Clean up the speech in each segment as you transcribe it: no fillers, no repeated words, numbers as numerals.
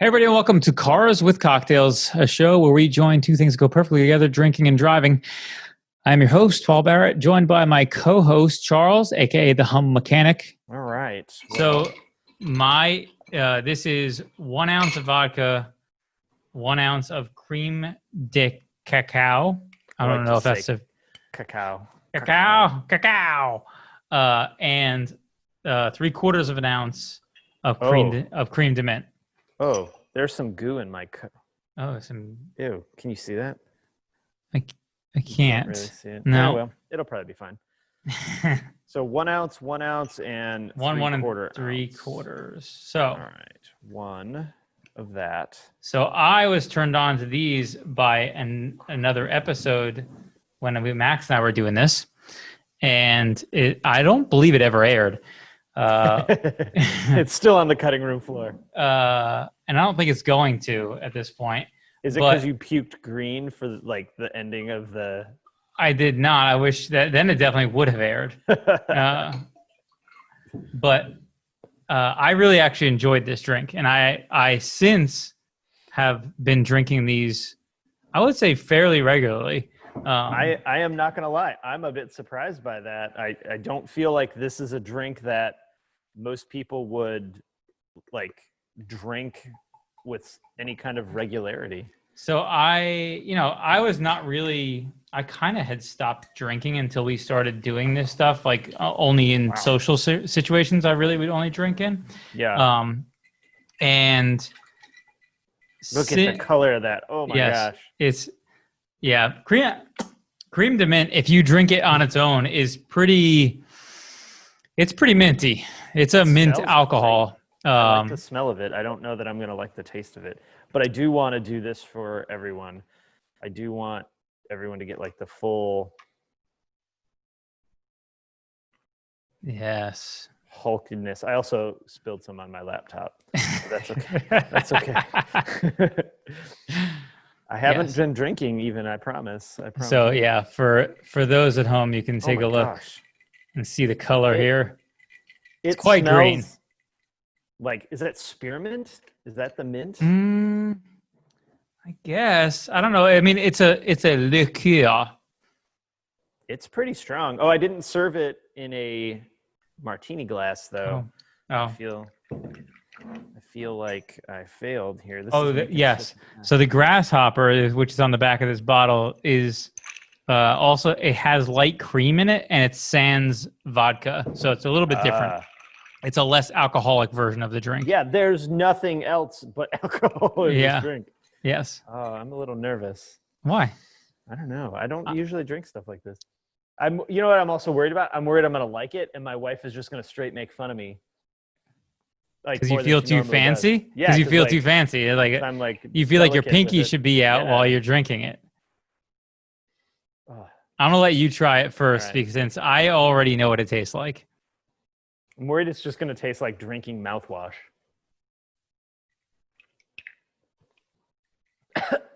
Hey everybody, and welcome to Cars with Cocktails, a show where we join two things that go perfectly together, drinking and driving. I'm your host, Paul Barrett, joined by my co-host, Charles, aka the Hum Mechanic. All right. So this is 1 ounce of vodka, 1 ounce of cream de cacao. I don't know if that's a cacao. Cacao. And 3/4 of an ounce of cream de mint. Oh, there's some goo in my cup. Oh, some. Ew, can you see that? I can't. You can't really see it. No. Oh, well, it'll probably be fine. So 1 ounce, and one and 3/4 3/4. ounce. So, all right, one of that. So I was turned on to these by another episode when Max and I were doing this, and I don't believe it ever aired. It's still on the cutting room floor. And I don't think it's going to at this point. Is it because you puked green for like the ending of the? I did not. I wish that then it definitely would have aired. But I really actually enjoyed this drink, and I since have been drinking these, I would say fairly regularly. I am not going to lie. I'm a bit surprised by that. I don't feel like this is a drink that most people would like drink with any kind of regularity. So I was not really, I kind of had stopped drinking until we started doing this stuff, like only in social situations I really would only drink in. Yeah. And look at the color of that. Oh my gosh. It's, cream de mint, if you drink it on its own, it's pretty minty. It's a mint alcohol. I like the smell of it. I don't know that I'm going to like the taste of it, but I do want to do this for everyone. I do want everyone to get like the full. Yes. Hulkiness. I also spilled some on my laptop. So that's okay. That's okay. I haven't been drinking even, I promise. So yeah, for those at home, you can take a look and see the color here. It's quite green. Like, is that spearmint? Is that the mint? I guess. I don't know. I mean, it's a liqueur. It's pretty strong. Oh, I didn't serve it in a martini glass though. Oh. I feel like I failed here. Yes. So the grasshopper, which is on the back of this bottle, is also, it has light cream in it, and it's sans vodka. So it's a little bit different. It's a less alcoholic version of the drink. Yeah, there's nothing else but alcohol in this drink. Yes. Oh, I'm a little nervous. Why? I don't know. I don't usually drink stuff like this. You know what I'm also worried about? I'm worried I'm going to like it, and my wife is just going to straight make fun of me. Because you feel too fancy? Yeah. Because you feel too fancy. I'm like, you feel like your pinky should be out while you're drinking it. I'm going to let you try it first, because since I already know what it tastes like. I'm worried it's just going to taste like drinking mouthwash.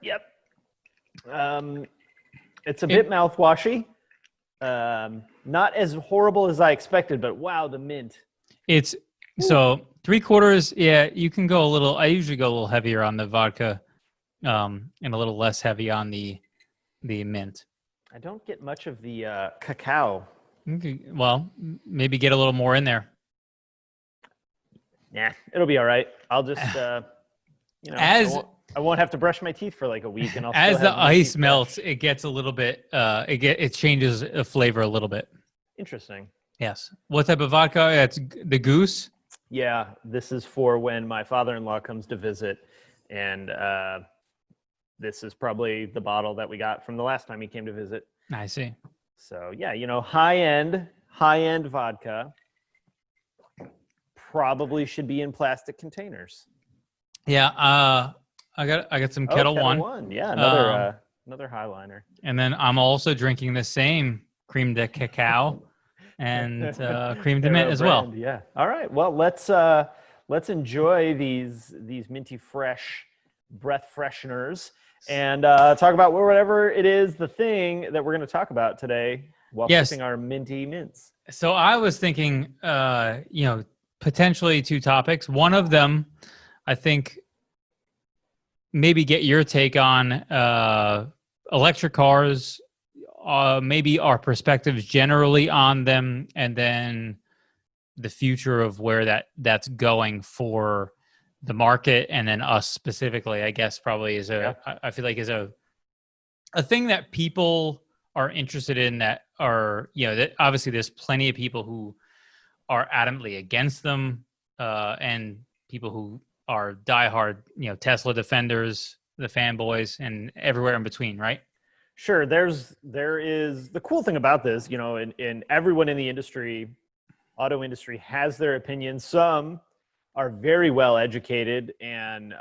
Yep. It's a bit mouthwashy. Not as horrible as I expected, but wow, the mint. So 3/4. Yeah, you can go a little. I usually go a little heavier on the vodka, and a little less heavy on the mint. I don't get much of the cacao. Okay, well, maybe get a little more in there. Yeah, it'll be all right. I'll just, I won't have to brush my teeth for like a week, and I'll as the ice melts, it gets a little bit. It changes the flavor a little bit. Interesting. Yes. What type of vodka? It's the Goose. Yeah, this is for when my father-in-law comes to visit, and this is probably the bottle that we got from the last time he came to visit. I see. So yeah, high-end vodka probably should be in plastic containers. Yeah, I got some Kettle One. Yeah, another Highliner. And then I'm also drinking the same cream de cacao and cream de mint as well. Yeah. All right. Well, let's enjoy these minty fresh breath fresheners and talk about whatever it is, the thing that we're going to talk about today while sipping our minty mints. So I was thinking, potentially two topics. One of them, I think maybe get your take on electric cars, maybe our perspectives generally on them, and then the future of where that's going for the market, and then us specifically, I guess probably I feel like is a thing that people are interested in, that are, that obviously there's plenty of people who are adamantly against them, and people who are diehard, Tesla defenders, the fanboys, and everywhere in between, right? Sure. There is the cool thing about this, and everyone in the industry, auto industry, has their opinions. Some are very well educated and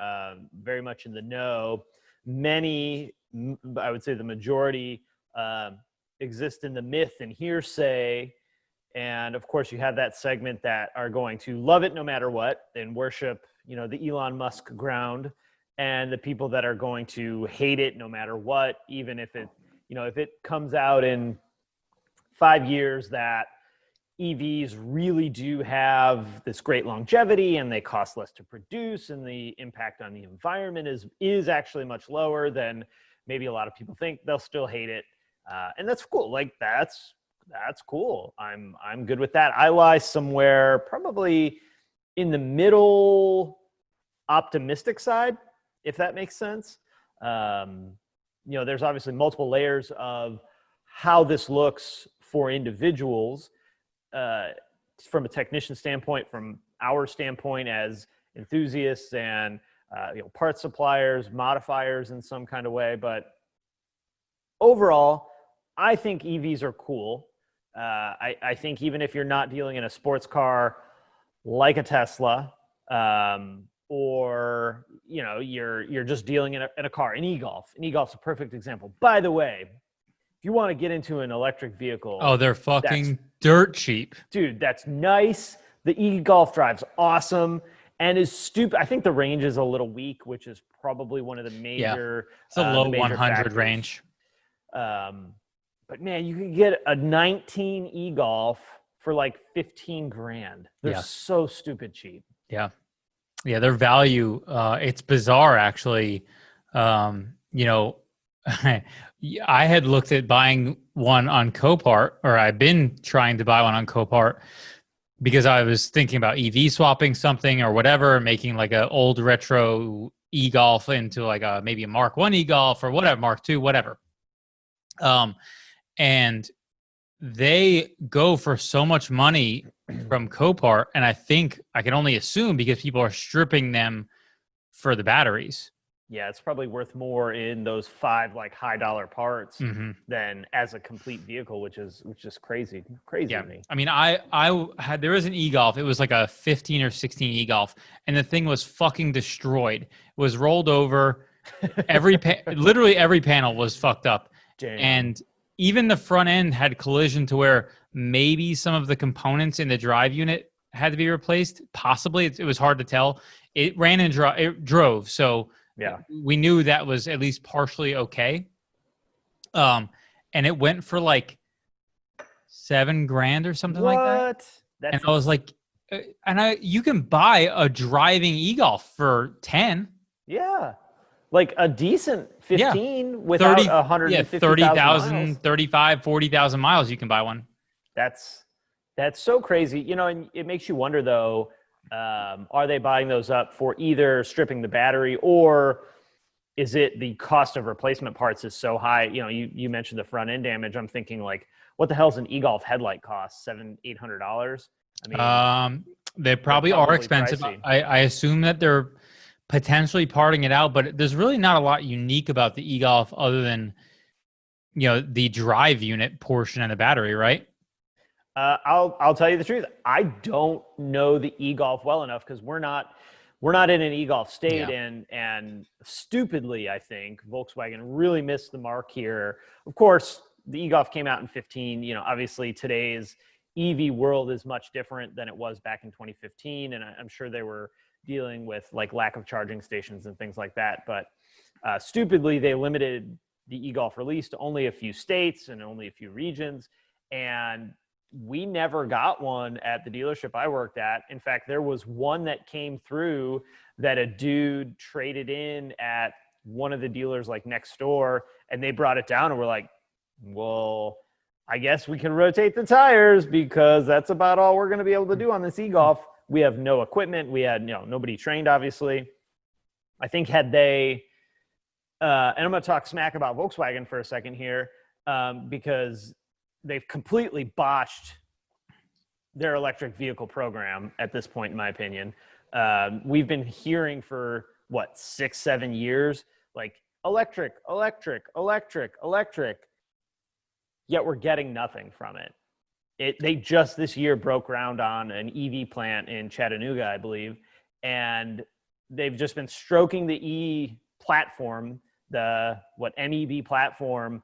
very much in the know. Many, I would say the majority, exist in the myth and hearsay. And of course, you have that segment that are going to love it no matter what and worship, the Elon Musk ground, and the people that are going to hate it no matter what, even if it comes out in 5 years that EVs really do have this great longevity and they cost less to produce and the impact on the environment is actually much lower than maybe a lot of people think, they'll still hate it. And that's cool. Like that's cool. I'm good with that. I lie somewhere probably in the middle optimistic side, if that makes sense. There's obviously multiple layers of how this looks for individuals, from a technician standpoint, from our standpoint as enthusiasts and parts suppliers, modifiers in some kind of way. But overall, I think EVs are cool. I think even if you're not dealing in a sports car like a Tesla, or you're just dealing in a car, an e-Golf. An e-Golf's a perfect example. By the way, if you want to get into an electric vehicle, oh, they're fucking dirt cheap, dude. That's nice. The e-Golf drives awesome and is stupid. I think the range is a little weak, which is probably one of the major. It's a low major 100 factors. Range. But man, you can get a 19 e-Golf for like 15 grand. They're so stupid cheap. Yeah, their value, it's bizarre actually. I had looked at buying one on Copart, or I've been trying to buy one on Copart, because I was thinking about EV swapping something or whatever, making like an old retro e-Golf into like maybe a Mark 1 e-Golf or whatever, Mark 2, whatever. And they go for so much money from Copart, and I think I can only assume because people are stripping them for the batteries. Yeah, it's probably worth more in those 5 like high dollar parts than as a complete vehicle, which is crazy to me. I mean, I had, there was an e-Golf. It was like a 15 or 16 e-Golf, and the thing was fucking destroyed. It was rolled over. Literally every panel was fucked up. Damn. And even the front end had collision to where maybe some of the components in the drive unit had to be replaced. Possibly, it was hard to tell. It ran and it drove, so yeah, we knew that was at least partially okay. And it went for like $7 grand or something like that. And I was like, you can buy a driving e-Golf for 10. Yeah. Like a decent 15 without 150,000 35, 40,000 miles, you can buy one. That's so crazy. And it makes you wonder though, are they buying those up for either stripping the battery, or is it the cost of replacement parts is so high? You mentioned the front end damage. I'm thinking like, what the hell's an e-Golf headlight cost? $700-800? I mean, they probably are expensive. I assume that they're potentially parting it out, but there's really not a lot unique about the e-Golf other than, the drive unit portion and the battery, right? I'll tell you the truth. I don't know the e-Golf well enough because we're not in an e-Golf state, and stupidly, I think Volkswagen really missed the mark here. Of course, the e-Golf came out in 2015. Obviously today's EV world is much different than it was back in 2015, and I'm sure they were dealing with like lack of charging stations and things like that. But stupidly, they limited the e-Golf release to only a few states and only a few regions, and we never got one at the dealership I worked at. In fact, there was one that came through that a dude traded in at one of the dealers like next door, and they brought it down and we're like, well, I guess we can rotate the tires because that's about all we're going to be able to do on this e-Golf. We have no equipment. We had, nobody trained, obviously. I think had they, and I'm going to talk smack about Volkswagen for a second here, because they've completely botched their electric vehicle program at this point, in my opinion. We've been hearing for 6-7 years, like electric, yet we're getting nothing from it. They just this year broke ground on an EV plant in Chattanooga, I believe, and they've just been stroking the E platform, the MEB platform.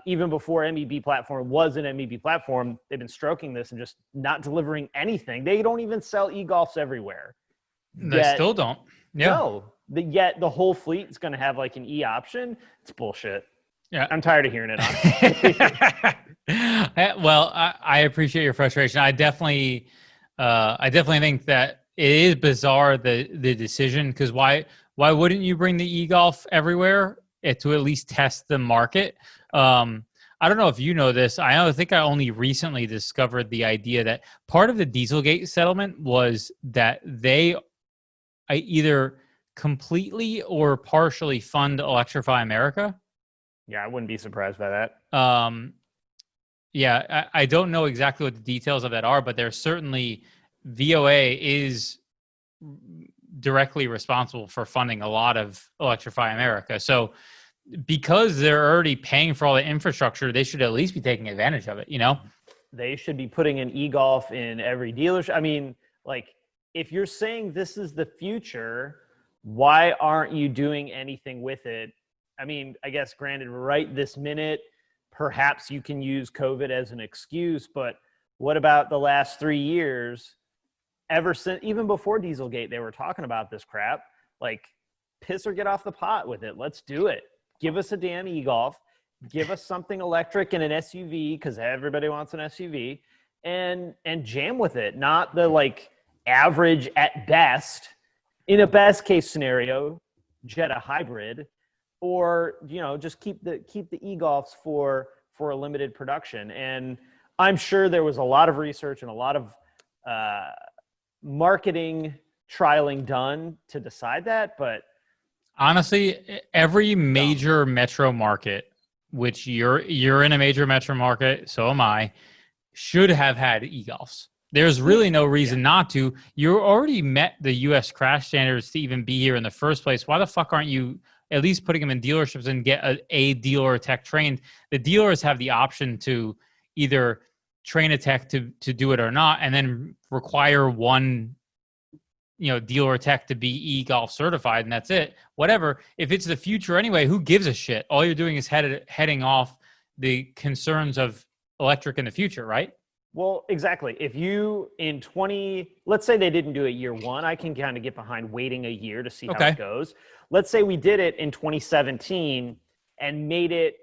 Even before MEB platform was an MEB platform, they've been stroking this and just not delivering anything. They don't even sell e-Golfs everywhere. They still don't. Yeah. No, yet the whole fleet is going to have like an E option. It's bullshit. Yeah. I'm tired of hearing it. Well, I appreciate your frustration. I definitely think that it is bizarre, the decision, because why wouldn't you bring the e-Golf everywhere to at least test the market? I don't know if you know this. I think I only recently discovered the idea that part of the Dieselgate settlement was that they either completely or partially fund Electrify America. Yeah, I wouldn't be surprised by that. Yeah, I don't know exactly what the details of that are, but there's certainly VOA is directly responsible for funding a lot of Electrify America. So because they're already paying for all the infrastructure, they should at least be taking advantage of it, They should be putting an e-Golf in every dealership. I mean, like, if you're saying this is the future, why aren't you doing anything with it? I mean, I guess granted, right this minute, perhaps you can use COVID as an excuse, but what about the last 3 years? Ever since, even before Dieselgate, they were talking about this crap. Like, piss or get off the pot with it. Let's do it. Give us a damn e-Golf. Give us something electric and an SUV, because everybody wants an SUV, and jam with it. Not the average at best, in a best case scenario, Jetta hybrid, or just keep the e-Golfs for a limited production. And I'm sure there was a lot of research and a lot of marketing trialing done to decide that, but honestly, every major metro market, which you're in a major metro market, so am I, should have had e-Golfs. There's really no reason not to. You already met the U.S. crash standards to even be here in the first place. Why the fuck aren't you at least putting them in dealerships and get a dealer or tech trained? The dealers have the option to either train a tech to do it or not, and then require one dealer or tech to be e-Golf certified, and that's it. Whatever. If it's the future anyway, who gives a shit? All you're doing is heading off the concerns of electric in the future, right? Well, exactly. If you let's say they didn't do it year one, I can kind of get behind waiting a year to see how it goes. Let's say we did it in 2017 and made it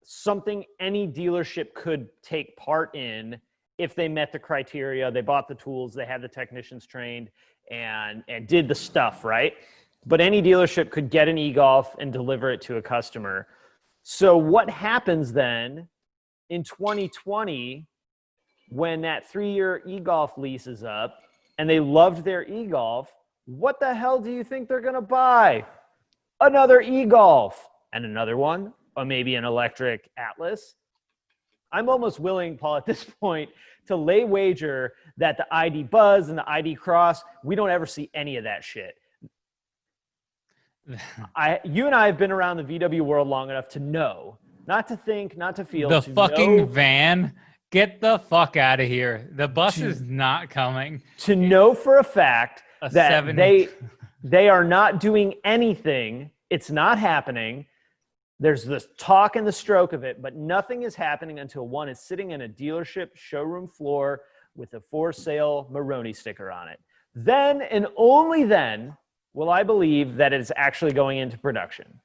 something any dealership could take part in if they met the criteria, they bought the tools, they had the technicians trained, and did the stuff, right? But any dealership could get an e-Golf and deliver it to a customer. So what happens then in 2020 when that 3-year e-Golf lease is up and they loved their e-Golf? What the hell do you think they're going to buy? Another e-Golf and another one, or maybe an electric Atlas. I'm almost willing, Paul, at this point, to lay wager that the ID Buzz and the ID Cross, we don't ever see any of that shit. You and I have been around the VW world long enough to know, not to think, not to feel. The fucking van, get the fuck out of here. The bus is not coming. To know for a fact that they are not doing anything. It's not happening. There's the talk and the stroke of it, but nothing is happening until one is sitting in a dealership showroom floor with a for sale Moroni sticker on it. Then and only then will I believe that it's actually going into production.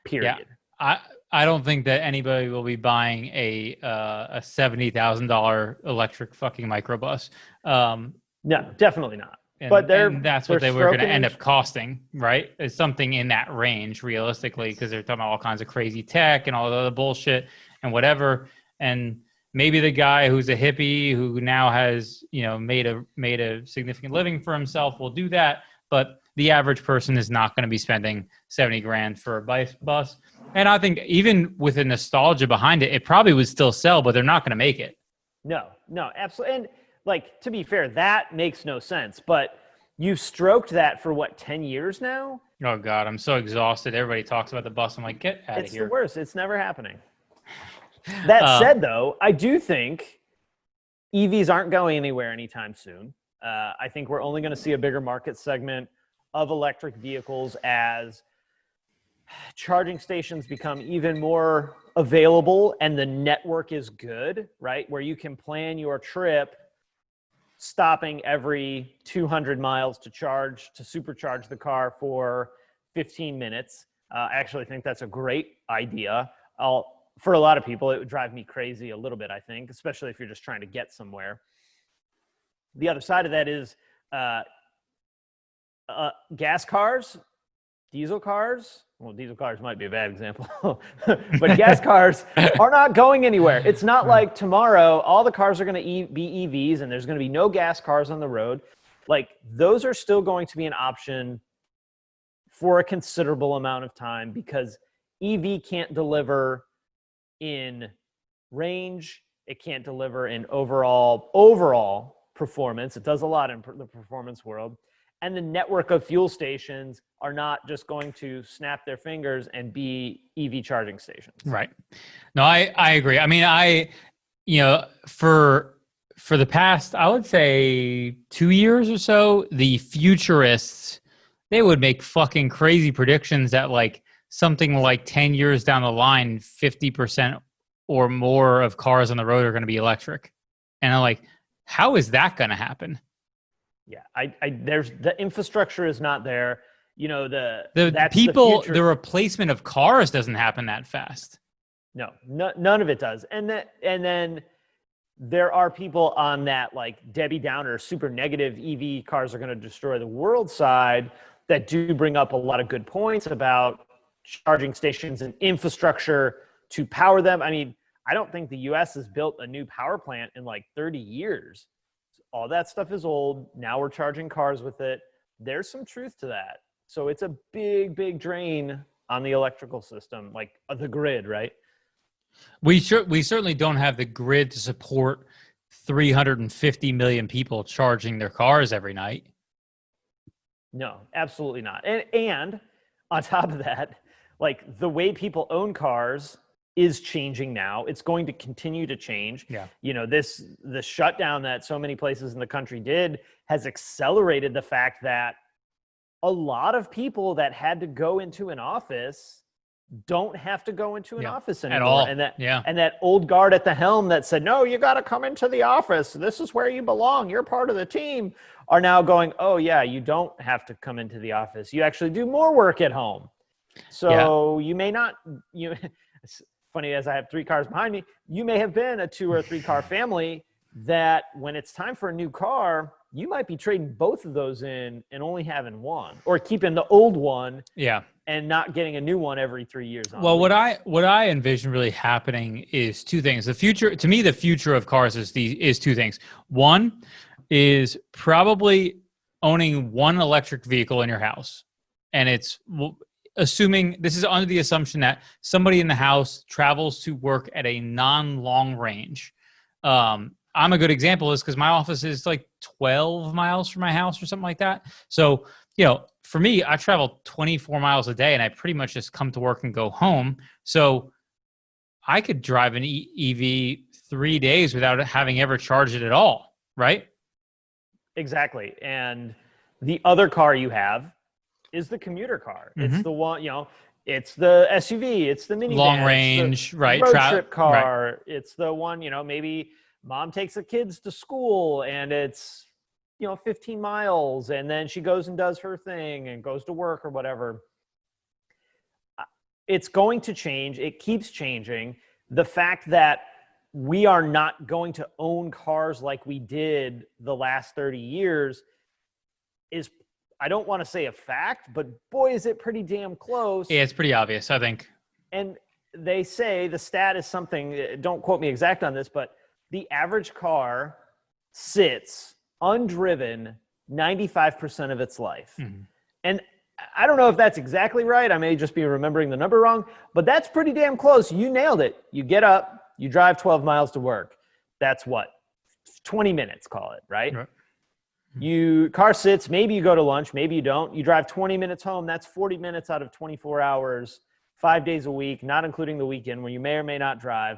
Period. Yeah. I don't think that anybody will be buying a $70,000 electric fucking microbus. No, definitely not. And, But and that's what they were going to end stroking up costing, right? It's something in that range, realistically, because they're talking about all kinds of crazy tech and all the other bullshit and whatever. And maybe the guy who's a hippie who now has, made a significant living for himself will do that. But the average person is not going to be spending 70 grand for a bus. And I think even with the nostalgia behind it, it probably would still sell, but they're not going to make it. No, absolutely. And like, to be fair, that makes no sense. But you've stroked that for what, 10 years now? Oh God, I'm so exhausted. Everybody talks about the bus. I'm like, get out of here. It's the worst. It's never happening. That said, though, I do think EVs aren't going anywhere anytime soon. I think we're only going to see a bigger market segment of electric vehicles as charging stations become even more available and the network is good, right? Where you can plan your trip stopping every 200 miles to supercharge the car for 15 minutes. I actually think that's a great idea. For a lot of people, it would drive me crazy a little bit, I think, especially if you're just trying to get somewhere. The other side of that is gas cars, diesel cars. Well, diesel cars might be a bad example, but gas cars are not going anywhere. It's not like tomorrow all the cars are going to be EVs and there's going to be no gas cars on the road. Like, those are still going to be an option for a considerable amount of time because EV can't deliver in range. It can't deliver in overall performance. It does a lot in the performance world. And the network of fuel stations are not just going to snap their fingers and be EV charging stations. Right. No, I agree. I mean, for the past, I would say 2 years or so, the futurists, they would make fucking crazy predictions that like something like 10 years down the line, 50% or more of cars on the road are going to be electric. And I'm like, how is that going to happen? Yeah, there's the infrastructure is not there. The replacement of cars doesn't happen that fast. No, none of it does. And then there are people on that like Debbie Downer, super negative EV cars are going to destroy the world side that do bring up a lot of good points about charging stations and infrastructure to power them. I mean, I don't think the US has built a new power plant in like 30 years. All that stuff is old. Now we're charging cars with it. There's some truth to that. So it's a big, big drain on the electrical system, like the grid, right? We certainly don't have the grid to support 350 million people charging their cars every night. No, absolutely not. And on top of that, like the way people own cars is changing now. It's going to continue to change. Yeah. The shutdown that so many places in the country did has accelerated the fact that a lot of people that had to go into an office don't have to go into an office anymore. At all. And that old guard at the helm that said, no, you got to come into the office. This is where you belong. You're part of the team, are now going, oh yeah, you don't have to come into the office. You actually do more work at home. So you may not, it's funny, as I have 3 cars behind me, you may have been a 2 or 3 car family that when it's time for a new car, you might be trading both of those in and only having one, or keeping the old one and not getting a new one every 3 years. Well, what I envision really happening is 2 things. The future of cars is 2 things. One is probably owning one electric vehicle in your house. And it's assuming this is under the assumption that somebody in the house travels to work at a non-long range. I'm a good example is because my office is like 12 miles from my house or something like that. So, for me, I travel 24 miles a day and I pretty much just come to work and go home. So I could drive an EV 3 days without having ever charged it at all, right? Exactly. And the other car you have is the commuter car. Mm-hmm. It's the one, it's the SUV, it's the minivan, long range, right? Road trip car. Right. It's the one, maybe mom takes the kids to school and it's, 15 miles and then she goes and does her thing and goes to work or whatever. it's going to change. It keeps changing. The fact that we are not going to own cars like we did the last 30 years is, I don't want to say a fact, but boy, is it pretty damn close. Yeah, it's pretty obvious, I think. And they say the stat is something, don't quote me exact on this, but the average car sits undriven 95% of its life. Mm-hmm. And I don't know if that's exactly right. I may just be remembering the number wrong, but that's pretty damn close. You nailed it. You get up, you drive 12 miles to work. That's what? 20 minutes, call it, right? You car sits, maybe you go to lunch, maybe you don't. You drive 20 minutes home. That's 40 minutes out of 24 hours, 5 days a week, not including the weekend where you may or may not drive.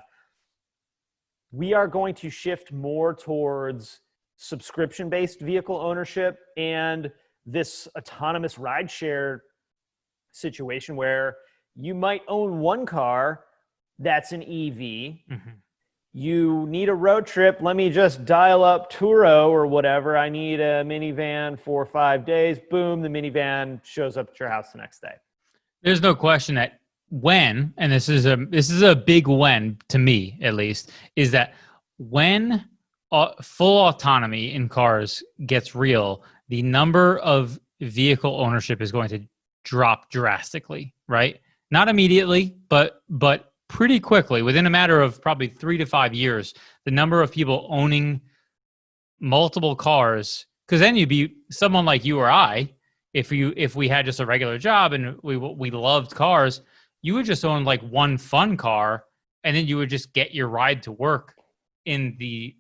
We are going to shift more towards subscription-based vehicle ownership and this autonomous rideshare situation where you might own one car that's an EV. Mm-hmm. You need a road trip. Let me just dial up Turo or whatever. I need a minivan for 5 days. Boom, the minivan shows up at your house the next day. There's no question that when, and this is a big when to me at least, is that when full autonomy in cars gets real, the number of vehicle ownership is going to drop drastically, right? Not immediately, but pretty quickly, within a matter of probably 3 to 5 years, the number of people owning multiple cars, because then you'd be someone like you or I, if we had just a regular job and we loved cars, you would just own like one fun car, and then you would just get your ride to work in the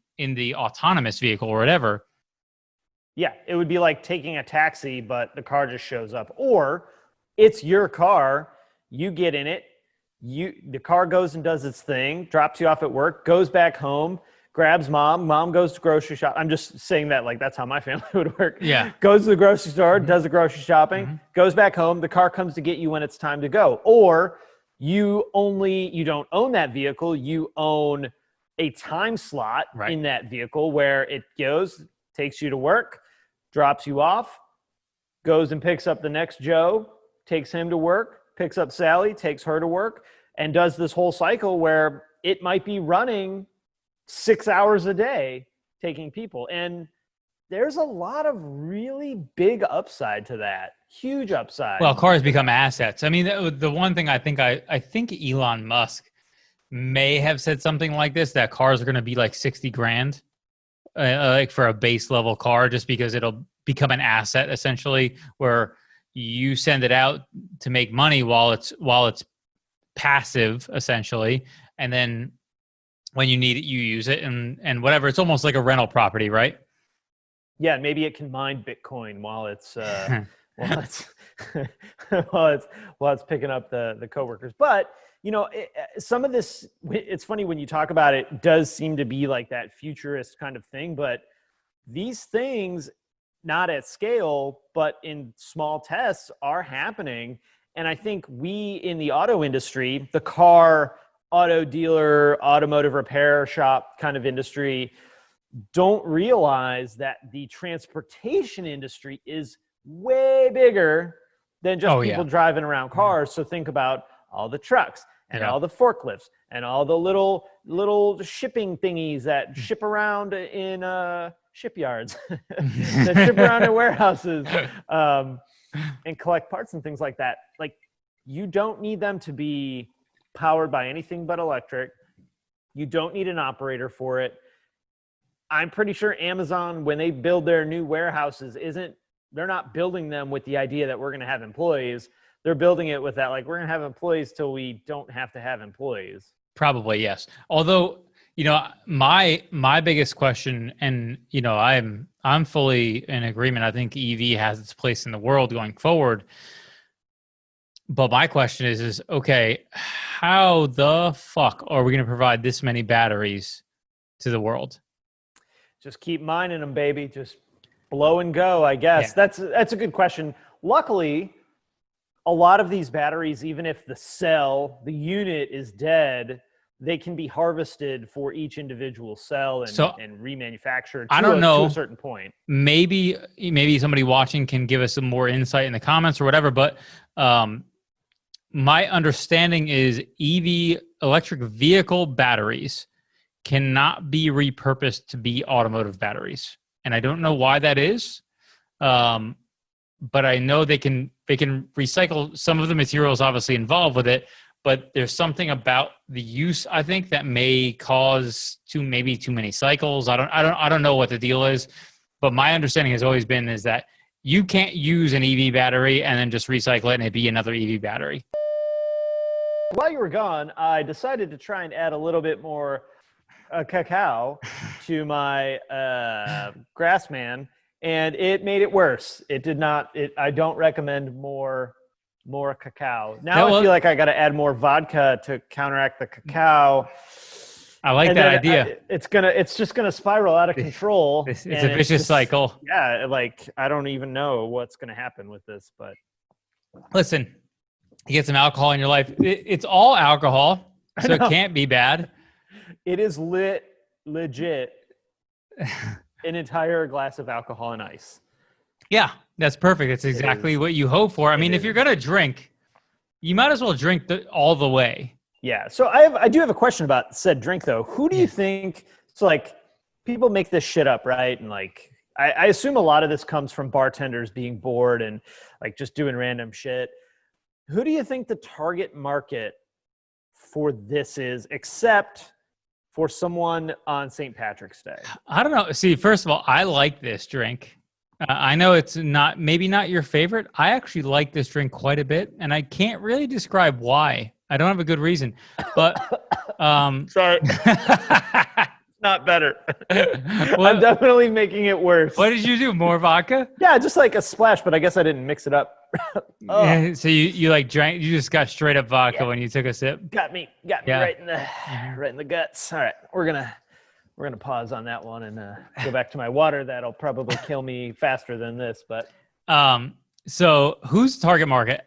autonomous vehicle or whatever. Yeah, it would be like taking a taxi, but the car just shows up. Or it's your car, you get in it, the car goes and does its thing, drops you off at work, goes back home, grabs mom goes to grocery shop. I'm just saying that like that's how my family would work. Yeah. Goes to the grocery store, does the grocery shopping, goes back home, the car comes to get you when it's time to go. Or you don't own that vehicle, you own a time slot in that vehicle where it goes, takes you to work, drops you off, goes and picks up the next Joe, takes him to work, picks up Sally, takes her to work, and does this whole cycle where it might be running 6 hours a day taking people. And there's a lot of really big upside to that. Huge upside. Well, cars become assets. I mean, the one thing I think Elon Musk may have said something like this, that cars are going to be like 60 grand, like for a base level car, just because it'll become an asset essentially, where you send it out to make money while it's passive essentially, and then when you need it, you use it, and whatever. It's almost like a rental property, right? Yeah, maybe it can mine Bitcoin while it's while it's picking up the coworkers. But you know, some of this, it's funny when you talk about it, does seem to be like that futurist kind of thing. But these things, not at scale, but in small tests, are happening. And I think we in the auto industry, the car, auto dealer, automotive repair shop kind of industry, don't realize that the transportation industry is way bigger than just people driving around cars. So think about all the trucks and all the forklifts and all the little shipping thingies that ship around in shipyards, that ship around in warehouses, and collect parts and things like that. Like, you don't need them to be powered by anything but electric. You don't need an operator for it. I'm pretty sure Amazon, when they build their new warehouses, they're not building them with the idea that we're going to have employees. They're building it with that, like, we're going to have employees till we don't have to have employees. Probably, yes. Although, you know, my biggest question, and, you know, I'm fully in agreement. I think EV has its place in the world going forward. But my question is okay, how the fuck are we going to provide this many batteries to the world? Just keep mining them, baby. Just blow and go, I guess. Yeah. That's a good question. Luckily, a lot of these batteries, even if the unit is dead, they can be harvested for each individual cell and remanufactured to a certain point. Maybe somebody watching can give us some more insight in the comments or whatever, but my understanding is EV, electric vehicle batteries, cannot be repurposed to be automotive batteries. And I don't know why that is. But I know they can recycle some of the materials obviously involved with it, but there's something about the use, I think, that may cause maybe too many cycles. I don't know what the deal is, but my understanding has always been is that you can't use an EV battery and then just recycle it and it be another EV battery. While you were gone, I decided to try and add a little bit more cacao to my Grassman, and it made it worse. It did not. I don't recommend more cacao. Now I feel like I got to add more vodka to counteract the cacao. I like that idea. It's just gonna spiral out of control. It's a vicious cycle. Yeah, like I don't even know what's gonna happen with this, but listen, you get some alcohol in your life. It's all alcohol, so it can't be bad. It is legit an entire glass of alcohol and ice. Yeah, that's perfect. It's exactly what you hope for. I mean, if you're going to drink, you might as well drink all the way. Yeah. So I do have a question about said drink, though. Who do you think – so, like, people make this shit up, right? And, like, I assume a lot of this comes from bartenders being bored and, like, just doing random shit. Who do you think the target market for this is, except – for someone on St. Patrick's Day? I don't know. See, first of all, I like this drink. I know it's maybe not your favorite. I actually like this drink quite a bit, and I can't really describe why. I don't have a good reason, but sorry, not better. I'm definitely making it worse. What did you do? More vodka? Yeah, just like a splash, but I guess I didn't mix it up. Yeah, so you like drank? You just got straight up vodka when you took a sip. Got me right in the guts. All right, we're gonna pause on that one and go back to my water. That'll probably kill me faster than this. But so who's target market?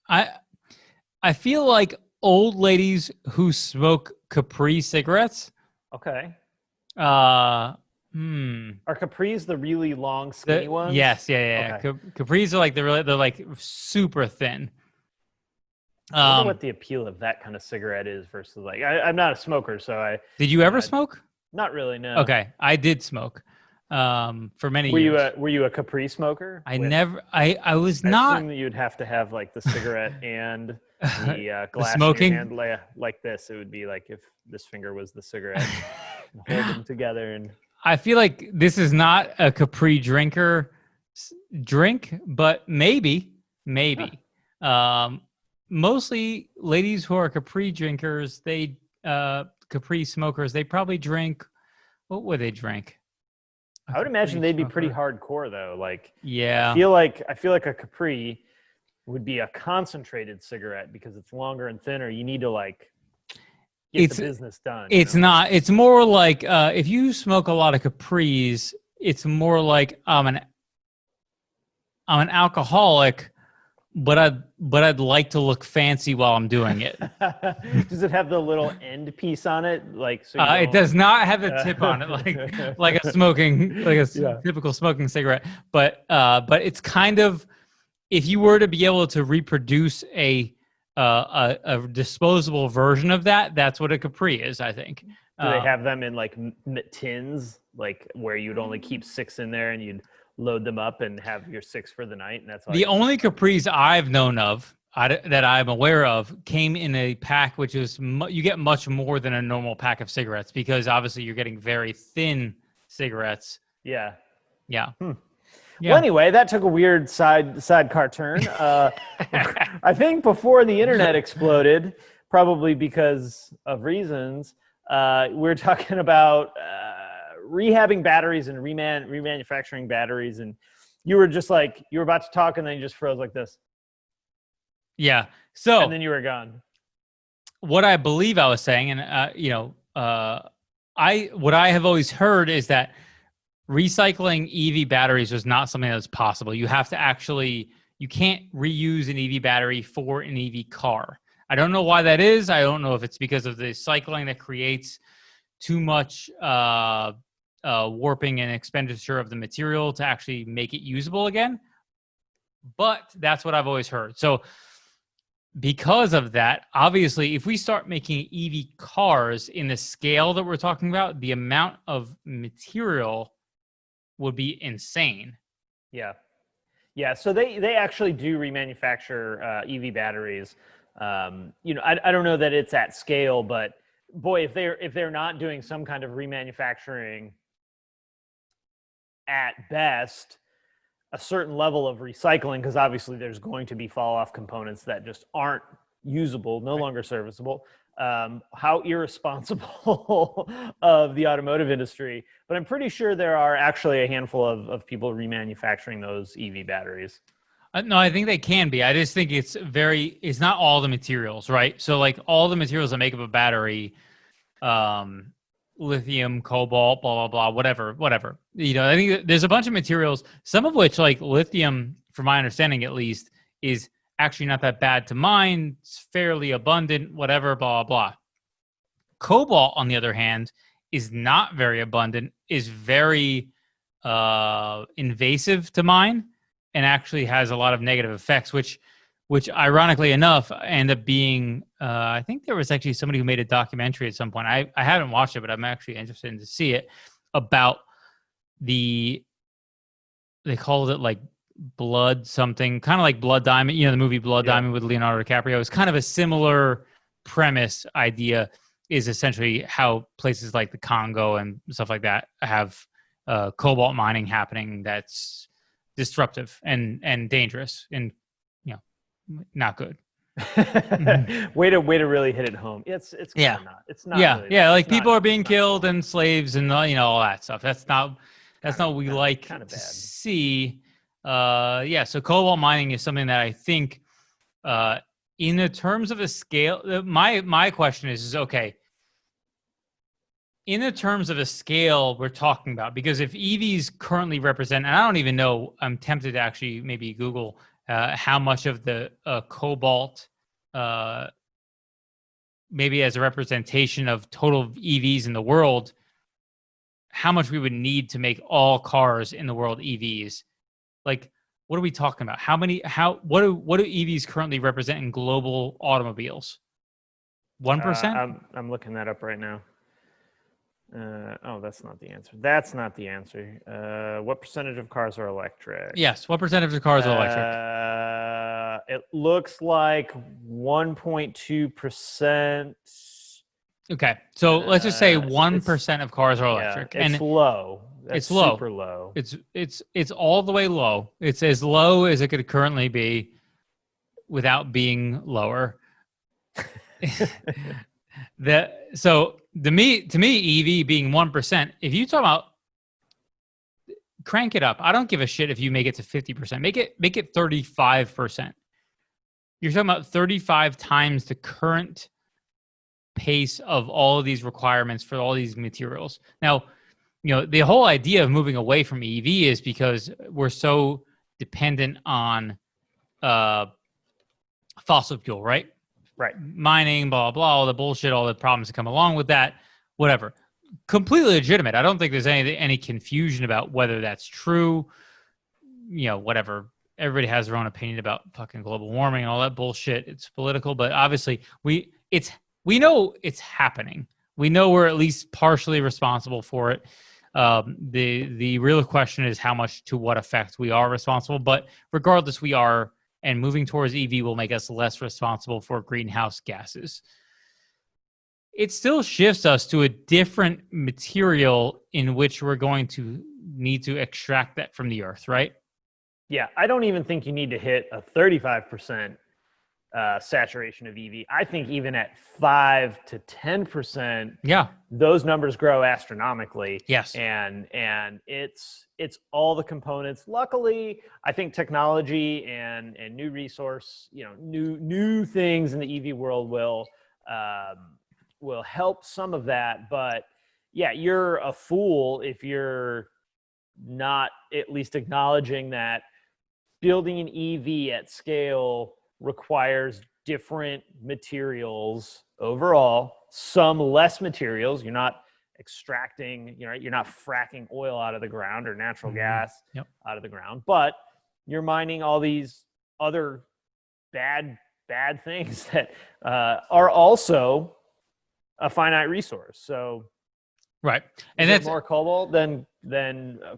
I feel like old ladies who smoke Capri cigarettes. Okay. Are Capris the really long, skinny ones? Yes, yeah. Okay. Capris are like they're like super thin. I wonder what the appeal of that kind of cigarette is versus like I'm not a smoker, so Did you ever smoke? Not really, no. Okay, I did smoke for many years. Were you a Capri smoker? I was not. I assume that you'd have to have like the cigarette and the glass smoking? in your hand like this. It would be like if this finger was the cigarette. And hold them together and. I feel like this is not a Capri drinker drink, but maybe. Mostly ladies who are Capri drinkers, Capri smokers, they probably drink. What would they drink? I would imagine they'd be pretty hardcore though. Like, yeah, I feel like a Capri would be a concentrated cigarette because it's longer and thinner. You need to like get the business done. It's not. It's more like if you smoke a lot of Capris, it's more like I'm an alcoholic. But I'd like to look fancy while I'm doing it. Does it have the little end piece on it? Like so it does not have the tip on it, like a typical smoking cigarette. But it's kind of, if you were to be able to reproduce a disposable version of that, that's what a Capri is, I think. Do they have them in like tins, like where you'd only keep 6 in there and you'd load them up and have your 6 for the night, and that's all. The only Capris I've known of that I'm aware of came in a pack, which is you get much more than a normal pack of cigarettes because obviously you're getting very thin cigarettes. Yeah. Yeah. Yeah. Well, anyway, that took a weird sidecar turn. I think before the internet exploded, probably because of reasons, we're talking about rehabbing batteries and remanufacturing batteries, and you were about to talk and then you just froze like this. Yeah. So and then you were gone. What I believe I was saying, and what I have always heard is that recycling EV batteries was not something that was possible. You have to you can't reuse an EV battery for an EV car. I don't know why that is. I don't know if it's because of the cycling that creates too much warping and expenditure of the material to actually make it usable again. But that's what I've always heard. So because of that, obviously, if we start making EV cars in the scale that we're talking about, the amount of material would be insane. Yeah. Yeah, so they actually do remanufacture EV batteries. I don't know that it's at scale, but boy, if they're not doing some kind of remanufacturing at best, a certain level of recycling, because obviously there's going to be fall off components that just aren't usable, no longer serviceable. How irresponsible of the automotive industry. But I'm pretty sure there are actually a handful of people remanufacturing those EV batteries. No, I think they can be. I just think it's not all the materials, right? So like all the materials that make up a battery, lithium, cobalt, blah, blah, blah, whatever. I think there's a bunch of materials, some of which like lithium, from my understanding at least, is actually not that bad to mine. It's fairly abundant, whatever, blah, blah. Cobalt, on the other hand, is not very abundant, is very invasive to mine, and actually has a lot of negative effects, which ironically enough end up being, I think there was actually somebody who made a documentary at some point. I haven't watched it, but I'm actually interested in to see it, about they called it like blood something, kind of like Blood Diamond, the movie Blood Diamond with Leonardo DiCaprio. It's kind of a similar premise idea, is essentially how places like the Congo and stuff like that have cobalt mining happening that's disruptive and dangerous and not good. way to really hit it home. It's yeah, not. It's not. Yeah, really yeah. that. Like people are being killed and slaves and all that stuff. That's not what we like to see. Yeah. So cobalt mining is something that I think, in the terms of a scale, my question is okay. In the terms of a scale we're talking about, because if EVs currently represent, and I don't even know, I'm tempted to actually maybe Google how much of the cobalt, maybe as a representation of total EVs in the world, how much we would need to make all cars in the world EVs. Like, what are we talking about? What do EVs currently represent in global automobiles? 1%? I'm looking that up right now. That's not the answer. That's not the answer. What percentage of cars are electric? Yes. What percentage of cars are electric? It looks like 1.2%. Okay. So let's just say 1% of cars are electric. Yeah, it's low. It's low. Super low. It's all the way low. It's as low as it could currently be without being lower. To me, EV being 1%, if you talk about crank it up, I don't give a shit if you make it to 50%. Make it 35%. You're talking about 35 times the current pace of all of these requirements for all these materials. Now, the whole idea of moving away from EV is because we're so dependent on fossil fuel, right? Right. Mining, blah, blah, all the bullshit, all the problems that come along with that, whatever. Completely legitimate. I don't think there's any confusion about whether that's true. Whatever. Everybody has their own opinion about fucking global warming and all that bullshit. It's political, but obviously we know it's happening. We know we're at least partially responsible for it. The real question is how much, to what effect we are responsible. But regardless, we are. And moving towards EV will make us less responsible for greenhouse gases. It still shifts us to a different material in which we're going to need to extract that from the earth, right? Yeah, I don't even think you need to hit a 35% saturation of EV. I think even at 5 to 10%, those numbers grow astronomically. Yes, and it's all the components. Luckily, I think technology and new resource, new things in the EV world will help some of that. But yeah, you're a fool if you're not at least acknowledging that building an EV at scale requires different materials overall, some less materials. You're not extracting, you're not fracking oil out of the ground or natural gas out of the ground, but you're mining all these other bad bad things that are also a finite resource. So, right, and and that's that's more cobalt than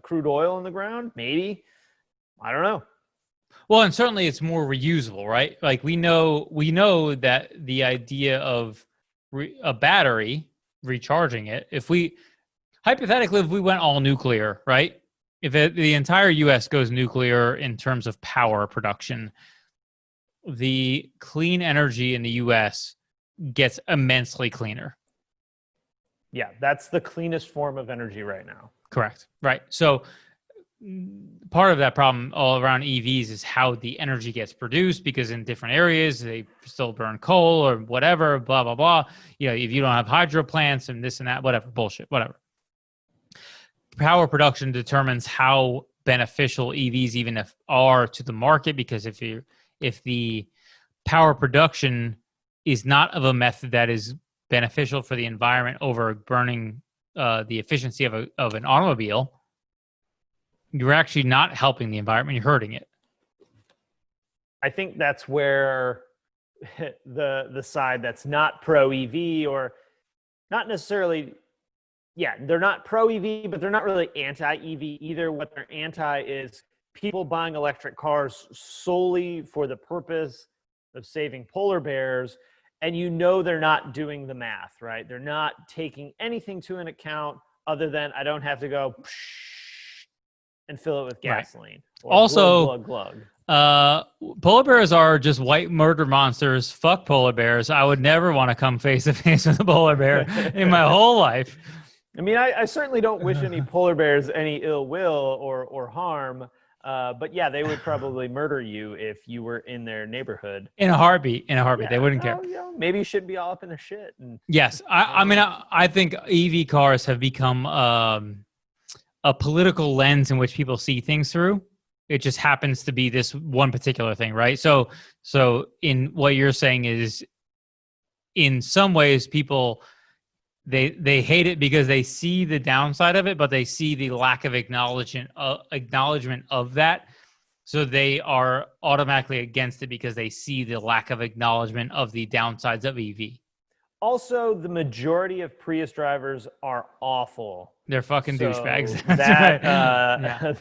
crude oil in the ground. Maybe, I don't know. well, and certainly it's more reusable, right? Like we know that the idea of a battery recharging it, if we hypothetically, if we went all nuclear, right? If the entire U.S. goes nuclear in terms of power production, the clean energy in the U.S. gets immensely cleaner. Yeah, that's the cleanest form of energy right now. Correct. Right. So part of that problem all around EVs is how the energy gets produced, because in different areas they still burn coal or whatever, blah, blah, blah. You know, if you don't have hydro plants and this and that, whatever, bullshit, whatever. Power production determines how beneficial EVs even are to the market, because if the power production is not of a method that is beneficial for the environment over burning the efficiency of an automobile, you're actually not helping the environment, you're hurting it. I think that's where the side that's not pro EV, or not necessarily, yeah, they're not pro EV, but they're not really anti EV either. What they're anti is people buying electric cars solely for the purpose of saving polar bears. And you know they're not doing the math, right? They're not taking anything to an account other than I don't have to go and fill it with gasoline. Right. Also, glug, glug, glug. Polar bears are just white murder monsters. Fuck polar bears. I would never want to come face to face with a polar bear in my whole life. I mean, I certainly don't wish any polar bears any ill will or harm. But yeah, they would probably murder you if you were in their neighborhood. In a heartbeat. Yeah. They wouldn't care. You know, maybe you should be all up in their shit. Yes. I mean, I think EV cars have become a political lens in which people see things through. It just happens to be this one particular thing, right? So in what you're saying is, in some ways, people they hate it because they see the downside of it, but they see the lack of acknowledgement of that. So they are automatically against it because they see the lack of acknowledgement of the downsides of EV. Also, the majority of Prius drivers are awful. They're fucking douchebags.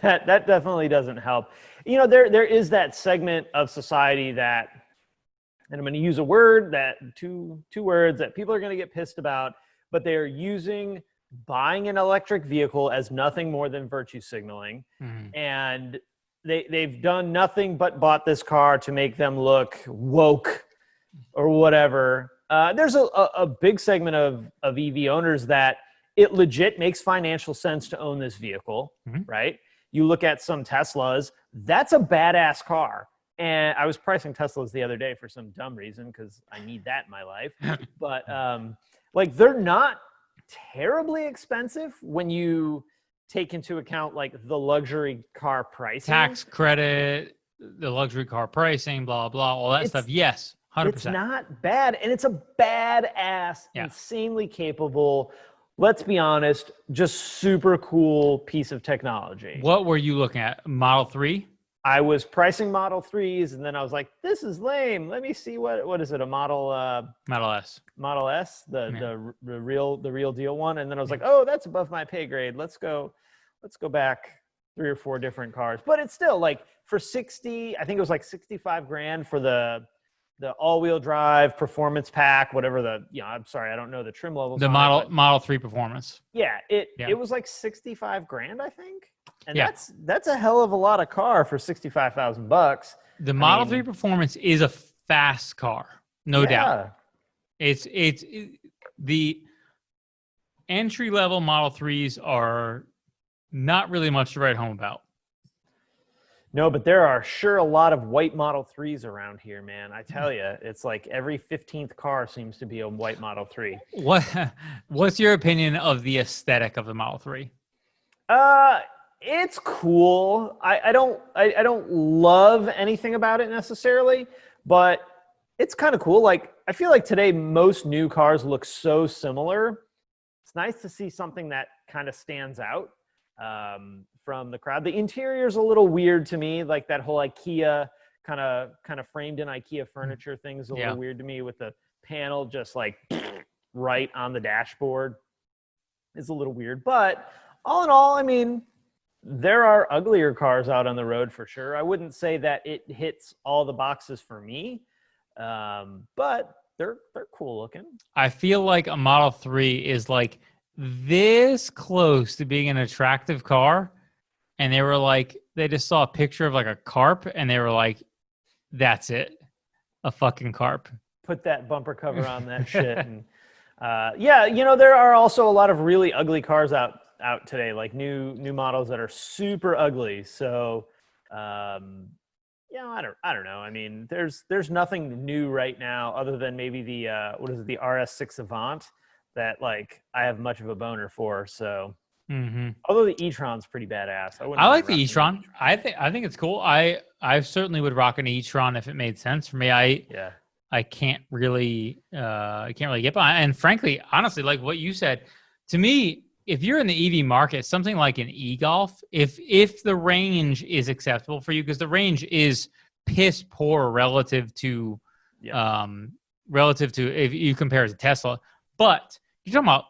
That definitely doesn't help. You know, there is that segment of society that, and I'm going to use a word that two words that people are going to get pissed about, but they're using buying an electric vehicle as nothing more than virtue signaling. Mm-hmm. And they've done nothing but bought this car to make them look woke or whatever. There's a big segment of EV owners that it legit makes financial sense to own this vehicle, mm-hmm. right? You look at some Teslas, that's a badass car. And I was pricing Teslas the other day for some dumb reason because I need that in my life. But like, they're not terribly expensive when you take into account like the luxury car pricing. Tax credit, the luxury car pricing, blah, blah, all that stuff. Yes, 100%. It's not bad. And it's a badass, insanely capable, let's be honest, just super cool piece of technology. What were you looking at? Model 3? I was pricing Model 3s, and then I was like, this is lame. Let me see what is it, a Model S. Model S, the real deal one. And then I was like, oh, that's above my pay grade. Let's go back 3 or 4 different cars. But it's still like for 60, I think it was like 65 grand for the all-wheel drive performance pack, whatever I'm sorry, I don't know the trim levels. The Model 3 performance. Yeah, it was like 65 grand, I think. And that's a hell of a lot of car for $65,000. The Model 3 performance is a fast car, no doubt. It's the entry level Model 3s are not really much to write home about. No, but there are sure a lot of white Model 3s around here, man. I tell you, it's like every 15th car seems to be a white Model 3. What's your opinion of the aesthetic of the Model 3? It's cool. I don't love anything about it necessarily, but it's kind of cool. Like, I feel like today most new cars look so similar. It's nice to see something that kind of stands out from the crowd. The interior's a little weird to me, like that whole IKEA kind of framed in IKEA furniture thing's a little weird to me, with the panel just like right on the dashboard. It's a little weird, but all in all, I mean, there are uglier cars out on the road for sure. I wouldn't say that it hits all the boxes for me, but they're cool looking. I feel like a Model 3 is like this close to being an attractive car, and they were like, they just saw a picture of like a carp, and they were like, that's it, a fucking carp. Put that bumper cover on that shit. And yeah, you know, there are also a lot of really ugly cars out today, like new models that are super ugly. So you know, I don't know. I mean, there's nothing new right now other than maybe the what is it, the RS6 Avant, that like I have much of a boner for. So although the e-tron's pretty badass, I like the e-tron. I think it's cool. I certainly would rock an e-tron if it made sense for me. I can't really get behind. And frankly, honestly, like what you said, to me, if you're in the EV market, something like an e-Golf, if the range is acceptable for you, because the range is piss poor relative to if you compare it to Tesla, but you're talking about,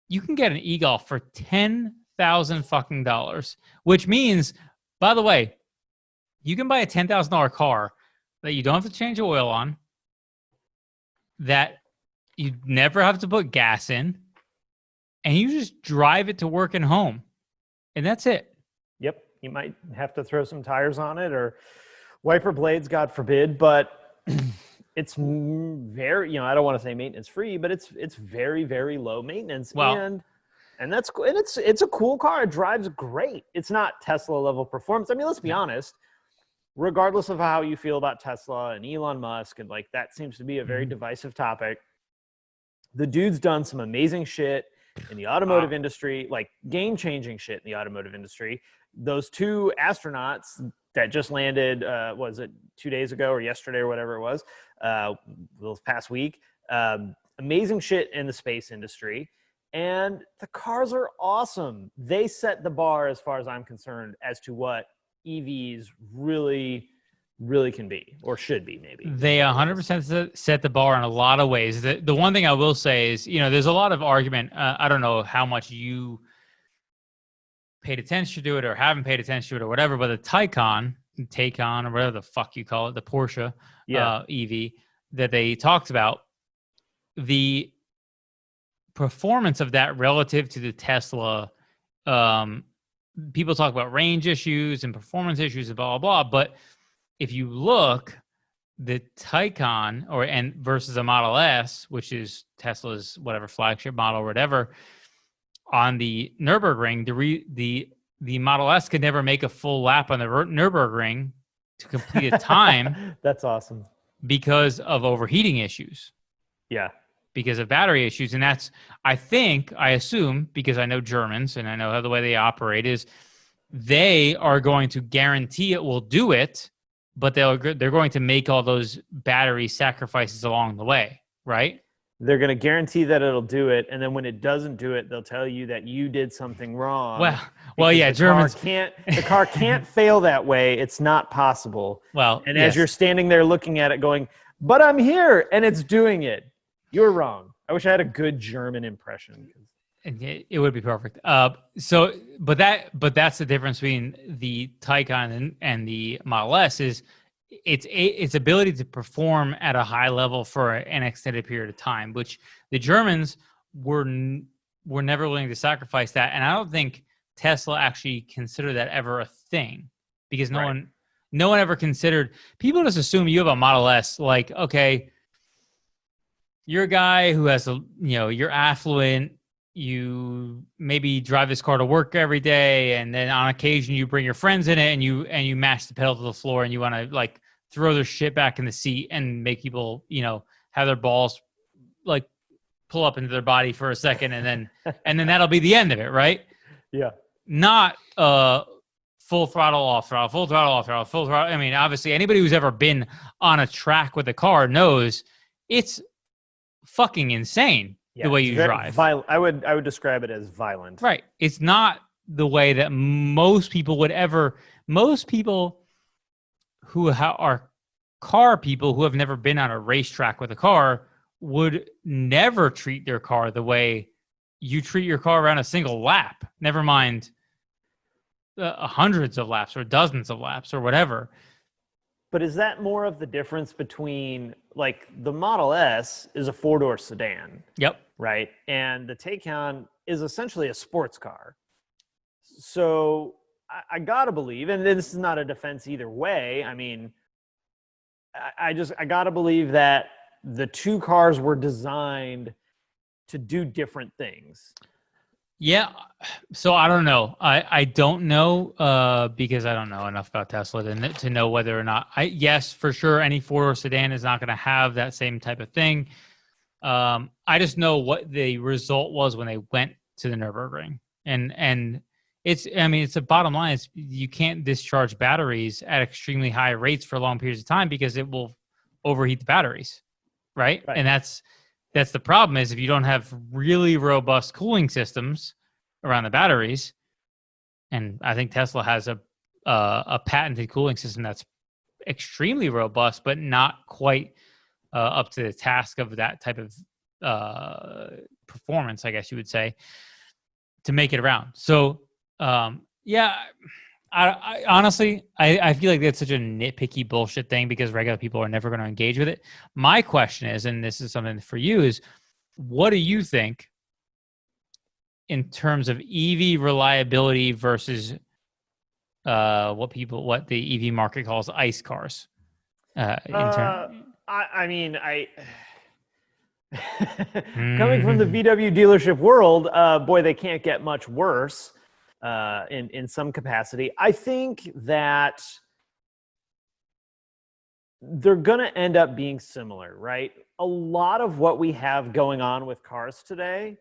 you can get an e-Golf for $10,000 fucking dollars, which means, by the way, you can buy a $10,000 car that you don't have to change oil on, that you never have to put gas in, and you just drive it to work and home, and that's it. Yep. You might have to throw some tires on it or wiper blades, God forbid, but it's very, you know, I don't want to say maintenance free, but it's very, very low maintenance. Well, and that's cool. And it's a cool car. It drives great. It's not Tesla level performance. I mean, let's be honest, regardless of how you feel about Tesla and Elon Musk, and like that seems to be a very divisive topic, the dude's done some amazing shit in the automotive industry, like game-changing shit in the automotive industry. Those two astronauts that just landed, was it 2 days ago or yesterday or whatever it was, this past week, amazing shit in the space industry. And the cars are awesome. They set the bar, as far as I'm concerned, as to what EVs really can be, or should be, maybe. They 100% set the bar in a lot of ways. The one thing I will say is, you know, there's a lot of argument. I don't know how much you paid attention to it or haven't paid attention to it or whatever, but the Taycan, or whatever the fuck you call it, the Porsche EV that they talked about, the performance of that relative to the Tesla, people talk about range issues and performance issues and blah, blah, blah. But if you look, the Taycan versus a Model S, which is Tesla's whatever flagship model or whatever, on the Nürburgring, the Model S could never make a full lap on the Nürburgring to complete a time. That's awesome. Because of overheating issues. Yeah. Because of battery issues. And that's, I assume, because I know Germans and I know how the way they operate is, they are going to guarantee it will do it, but they're going to make all those battery sacrifices along the way, right? They're going to guarantee that it'll do it, and then when it doesn't do it, they'll tell you that you did something wrong. Well, yeah, Germans the car can't fail that way. It's not possible. Well, and as you're standing there looking at it, going, "But I'm here, and it's doing it." You're wrong. I wish I had a good German impression. It would be perfect. But that's the difference between the Taycan and the Model S is its ability to perform at a high level for an extended period of time, which the Germans were never willing to sacrifice that. And I don't think Tesla actually considered that ever a thing, because no one ever considered. People just assume you have a Model S, like, okay, you're a guy who has you're affluent. You maybe drive this car to work every day, and then on occasion you bring your friends in it, and you mash the pedal to the floor, and you want to like throw their shit back in the seat and make people have their balls like pull up into their body for a second, and then that'll be the end of it, right? Yeah. Not full throttle, off throttle, full throttle, off throttle, full throttle. I mean, obviously, anybody who's ever been on a track with a car knows it's fucing insane. Yeah, the way you drive. I would describe it as violent. Right. It's not the way that most people would ever. Most people who are car people who have never been on a racetrack with a car would never treat their car the way you treat your car around a single lap. Never mind hundreds of laps or dozens of laps or whatever. But is that more of the difference between, like, the Model S is a four-door sedan? Yep. Right? And the Taycan is essentially a sports car. So I gotta believe, and this is not a defense either way. I mean, I gotta believe that the two cars were designed to do different things. Yeah. So I don't know. I don't know because I don't know enough about Tesla to know whether or not yes, for sure, any four-door sedan is not going to have that same type of thing. I just know what the result was when they went to the Nürburgring, and it's a bottom line. You can't discharge batteries at extremely high rates for long periods of time because it will overheat the batteries, right? And that's the problem is if you don't have really robust cooling systems around the batteries, and I think Tesla has a patented cooling system that's extremely robust, but not quite up to the task of that type of performance, I guess you would say, to make it around. So, yeah, I honestly, I feel like that's such a nitpicky bullshit thing because regular people are never going to engage with it. My question is, and this is something for you, is what do you think in terms of EV reliability versus what the EV market calls ICE cars? Coming from the VW dealership world, boy, they can't get much worse in some capacity. I think that they're going to end up being similar, right? A lot of what we have going on with cars today,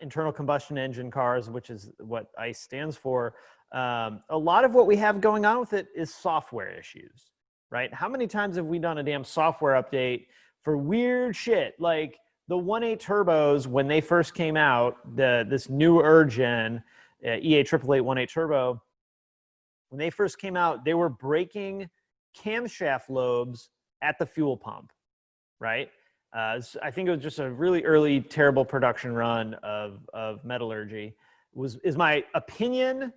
internal combustion engine cars, which is what ICE stands for, a lot of what we have going on with it is software issues, right? How many times have we done a damn software update for weird shit? Like the 1.8 turbos, when they first came out, this newer gen, EA 888 1.8 turbo, when they first came out, they were breaking camshaft lobes at the fuel pump, right? I think it was just a really early, terrible production run of metallurgy. Is my opinion,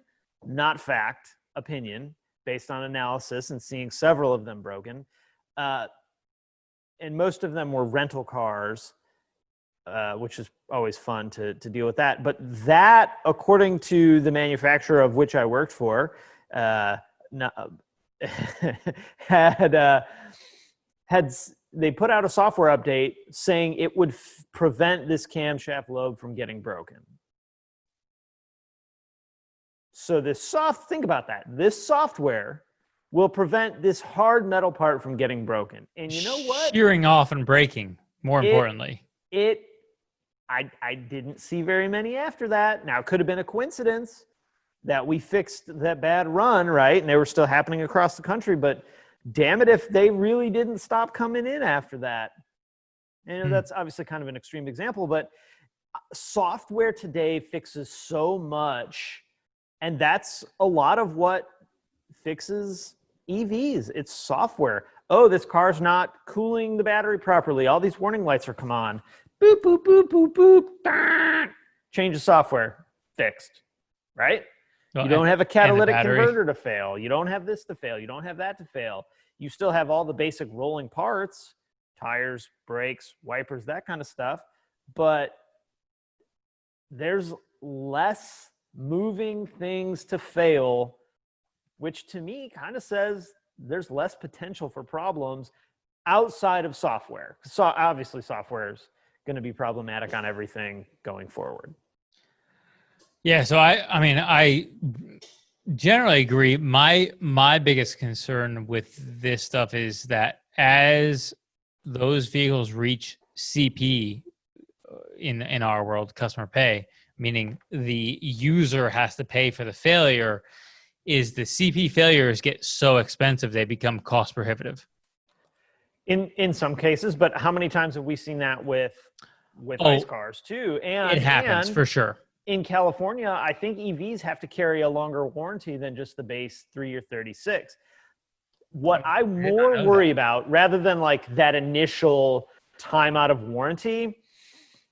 not fact, opinion, based on analysis and seeing several of them broken. And most of them were rental cars, which is always fun to deal with that. But that, according to the manufacturer of which I worked for, they put out a software update saying it would prevent this camshaft lobe from getting broken. So think about that. This software will prevent this hard metal part from getting broken. And you know what? Shearing off and breaking, more importantly. I didn't see very many after that. Now, it could have been a coincidence that we fixed that bad run, right? And they were still happening across the country, but damn it if they really didn't stop coming in after that. And that's obviously kind of an extreme example, but software today fixes so much, and that's a lot of what fixes EVs. It's software. Oh, this car's not cooling the battery properly. All these warning lights are come on. Boop, boop, boop, boop, boop. Change the software. Fixed. Right? You don't have a catalytic converter to fail. You don't have this to fail. You don't have that to fail. You still have all the basic rolling parts, tires, brakes, wipers, that kind of stuff. But there's less moving things to fail, which to me kind of says there's less potential for problems outside of software. So obviously software is going to be problematic on everything going forward. Yeah, so I generally agree. My biggest concern with this stuff is that as those vehicles reach CP in our world, customer pay, meaning the user has to pay for the failure, is the CP failures get so expensive they become cost prohibitive. In some cases, but how many times have we seen that with ICE cars too? And it happens for sure. In California, I think EVs have to carry a longer warranty than just the base 3 or 36. what I more worry about, rather than like that initial time out of warranty,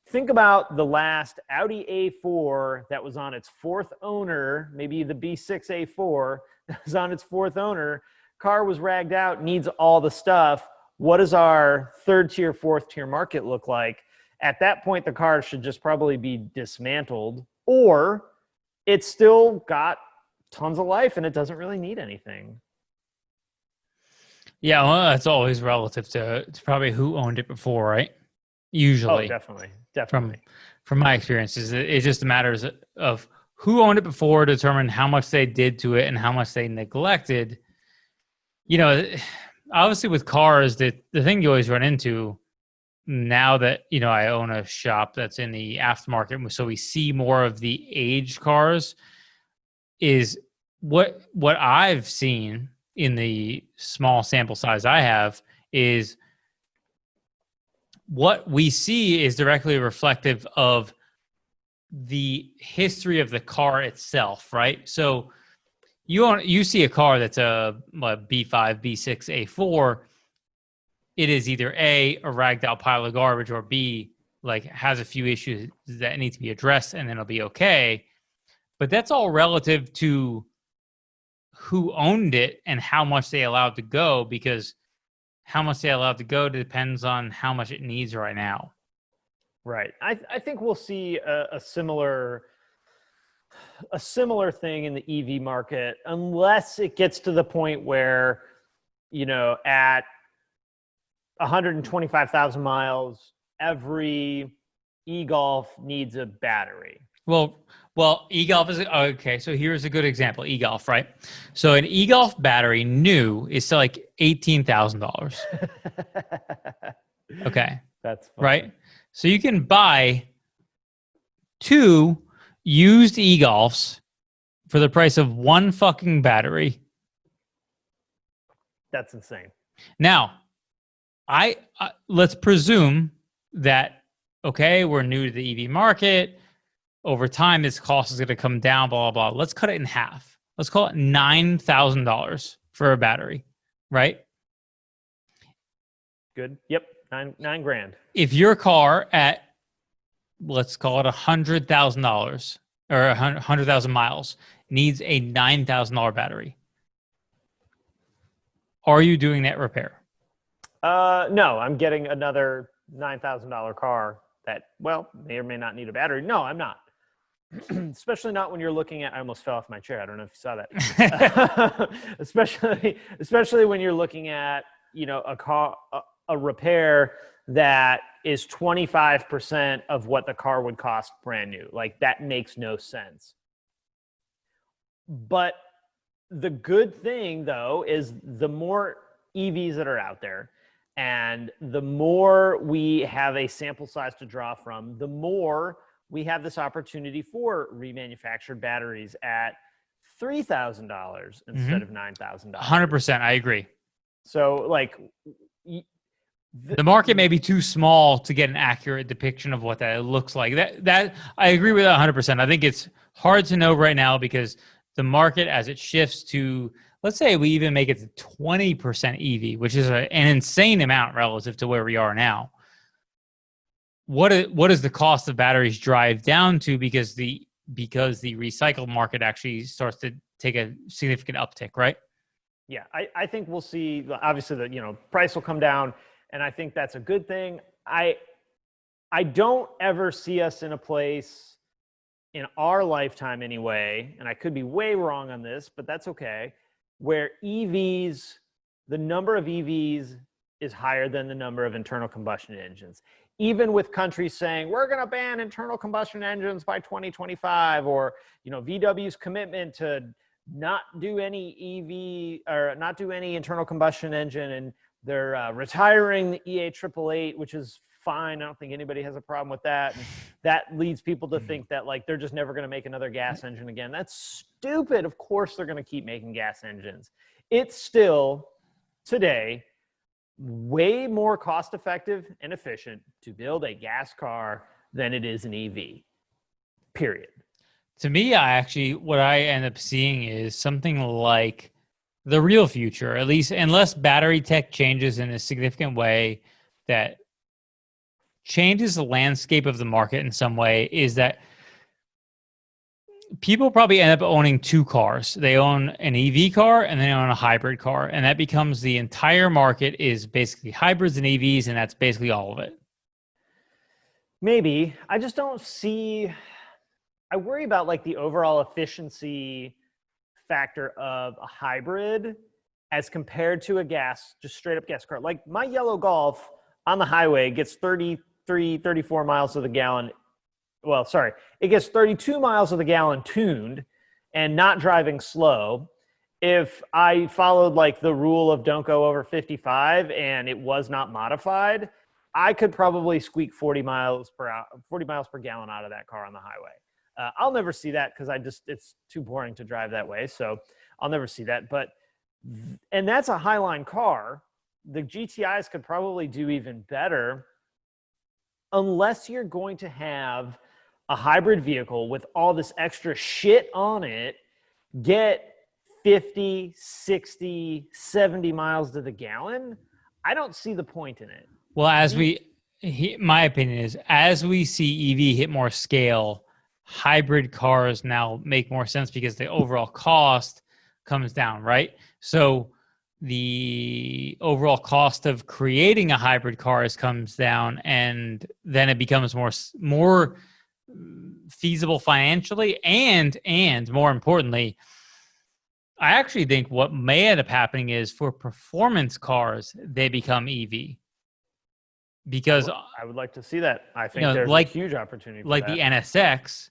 think about the last Audi A4 that was on its fourth owner, maybe the B6 A4 that was on its fourth owner. Car was ragged out, needs all the stuff. What does our third tier, fourth tier market look like? At that point, the car should just probably be dismantled, or it's still got tons of life and it doesn't really need anything. Yeah, well, that's always relative to probably who owned it before, right? Usually. Oh, definitely. From my experiences, it just matters of who owned it before, determine how much they did to it and how much they neglected. You know, obviously with cars, the thing you always run into now that, you know, I own a shop that's in the aftermarket, so we see more of the aged cars, is what I've seen in the small sample size I have is what we see is directly reflective of the history of the car itself, right? So you see a car that's a B5, B6, A4, it is either A, a ragged out pile of garbage, or B, like has a few issues that need to be addressed and then it'll be okay. But that's all relative to who owned it and how much they allowed to go, because how much they allowed to go depends on how much it needs right now. Right. I think we'll see a similar thing in the EV market, unless it gets to the point where, you know, at 125,000 miles, every e-Golf needs a battery. Well, e-Golf is okay. So here's a good example: e-Golf, right? So an e-Golf battery new is like $18,000. Okay, that's funny. Right. So you can buy 2 used e-Golfs for the price of 1 fucking battery. That's insane. Now, let's presume that, okay, we're new to the EV market. Over time, this cost is going to come down, blah, blah, blah. Let's cut it in half. Let's call it $9,000 for a battery, right? Good. Yep. Nine grand. If your car at, let's call it $100,000 or 100,000 miles needs a $9,000 battery, are you doing that repair? No, I'm getting another $9,000 car that, well, may or may not need a battery. No, I'm not. Especially not when you're looking at, I almost fell off my chair. I don't know if you saw that. especially when you're looking at, you know, a repair that is 25% of what the car would cost brand new. Like, that makes no sense. But the good thing, though, is the more EVs that are out there, and the more we have a sample size to draw from, the more we have this opportunity for remanufactured batteries at $3,000 instead of $9,000. 100%, I agree. So, like, the market may be too small to get an accurate depiction of what that looks like. That I agree with that 100%. I think it's hard to know right now because the market, as it shifts to, let's say we even make it to 20% EV, which is an insane amount relative to where we are now. What does the cost of batteries drive down to? Because the recycled market actually starts to take a significant uptick, right? Yeah, I think we'll see. Obviously, the, you know, price will come down, and I think that's a good thing. I don't ever see us in a place in our lifetime anyway, and I could be way wrong on this, but that's okay, where EVs, the number of EVs is higher than the number of internal combustion engines. Even with countries saying, we're going to ban internal combustion engines by 2025, or, you know, VW's commitment to not do any EV or not do any internal combustion engine, and they're retiring the EA888, which is fine. I don't think anybody has a problem with that. And that leads people to think that, like, they're just never going to make another gas engine again. That's stupid. Of course they're going to keep making gas engines. It's still, today, way more cost effective and efficient to build a gas car than it is an EV, period. To me, what I end up seeing is something like the real future, at least unless battery tech changes in a significant way that changes the landscape of the market in some way, is that people probably end up owning two cars. They own an EV car and they own a hybrid car. And that becomes the entire market is basically hybrids and EVs, and that's basically all of it. Maybe. I just don't see, I worry about like the overall efficiency factor of a hybrid as compared to a just straight up gas car. Like my yellow Golf on the highway gets 33, 34 miles to the gallon. Well, sorry, it gets 32 miles to the gallon tuned and not driving slow. If I followed like the rule of don't go over 55 and it was not modified, I could probably squeak 40 miles per gallon out of that car on the highway. I'll never see that because it's too boring to drive that way. So I'll never see that. And that's a Highline car. The GTIs could probably do even better unless you're going to have a hybrid vehicle with all this extra shit on it, get 50, 60, 70 miles to the gallon. I don't see the point in it. Well, my opinion is, as we see EV hit more scale, hybrid cars now make more sense because the overall cost comes down, right? So the overall cost of creating a hybrid car comes down, and then it becomes more feasible financially, and more importantly, I actually think what may end up happening is for performance cars, they become EV. Because I would like to see that. I think there's a huge opportunity for like that. the NSX,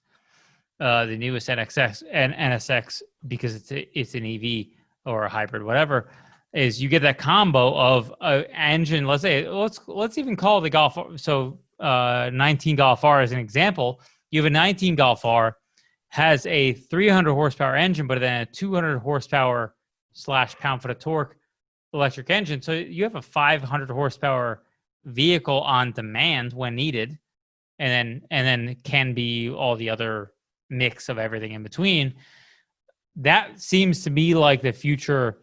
the newest NSX and NSX, because it's an EV or a hybrid, whatever, is you get that combo of an engine. Let's even call the Golf. So 19 Golf R as an example. You have a 19 Golf R, has a 300 horsepower engine, but then a 200 horsepower / pound-foot of torque electric engine. So you have a 500 horsepower vehicle on demand when needed, and then can be all the other mix of everything in between. That seems to be like the future,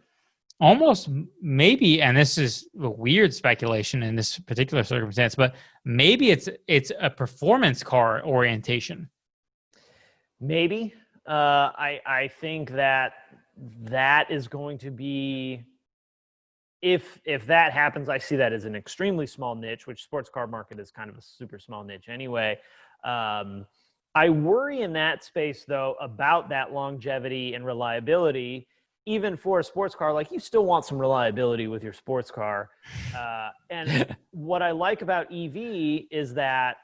almost maybe, and this is a weird speculation in this particular circumstance, but maybe it's a performance car orientation. Maybe. I think that is going to be, if that happens, I see that as an extremely small niche, which sports car market is kind of a super small niche anyway. I worry in that space, though, about that longevity and reliability. Even for a sports car, like you still want some reliability with your sports car. And what I like about EV is that,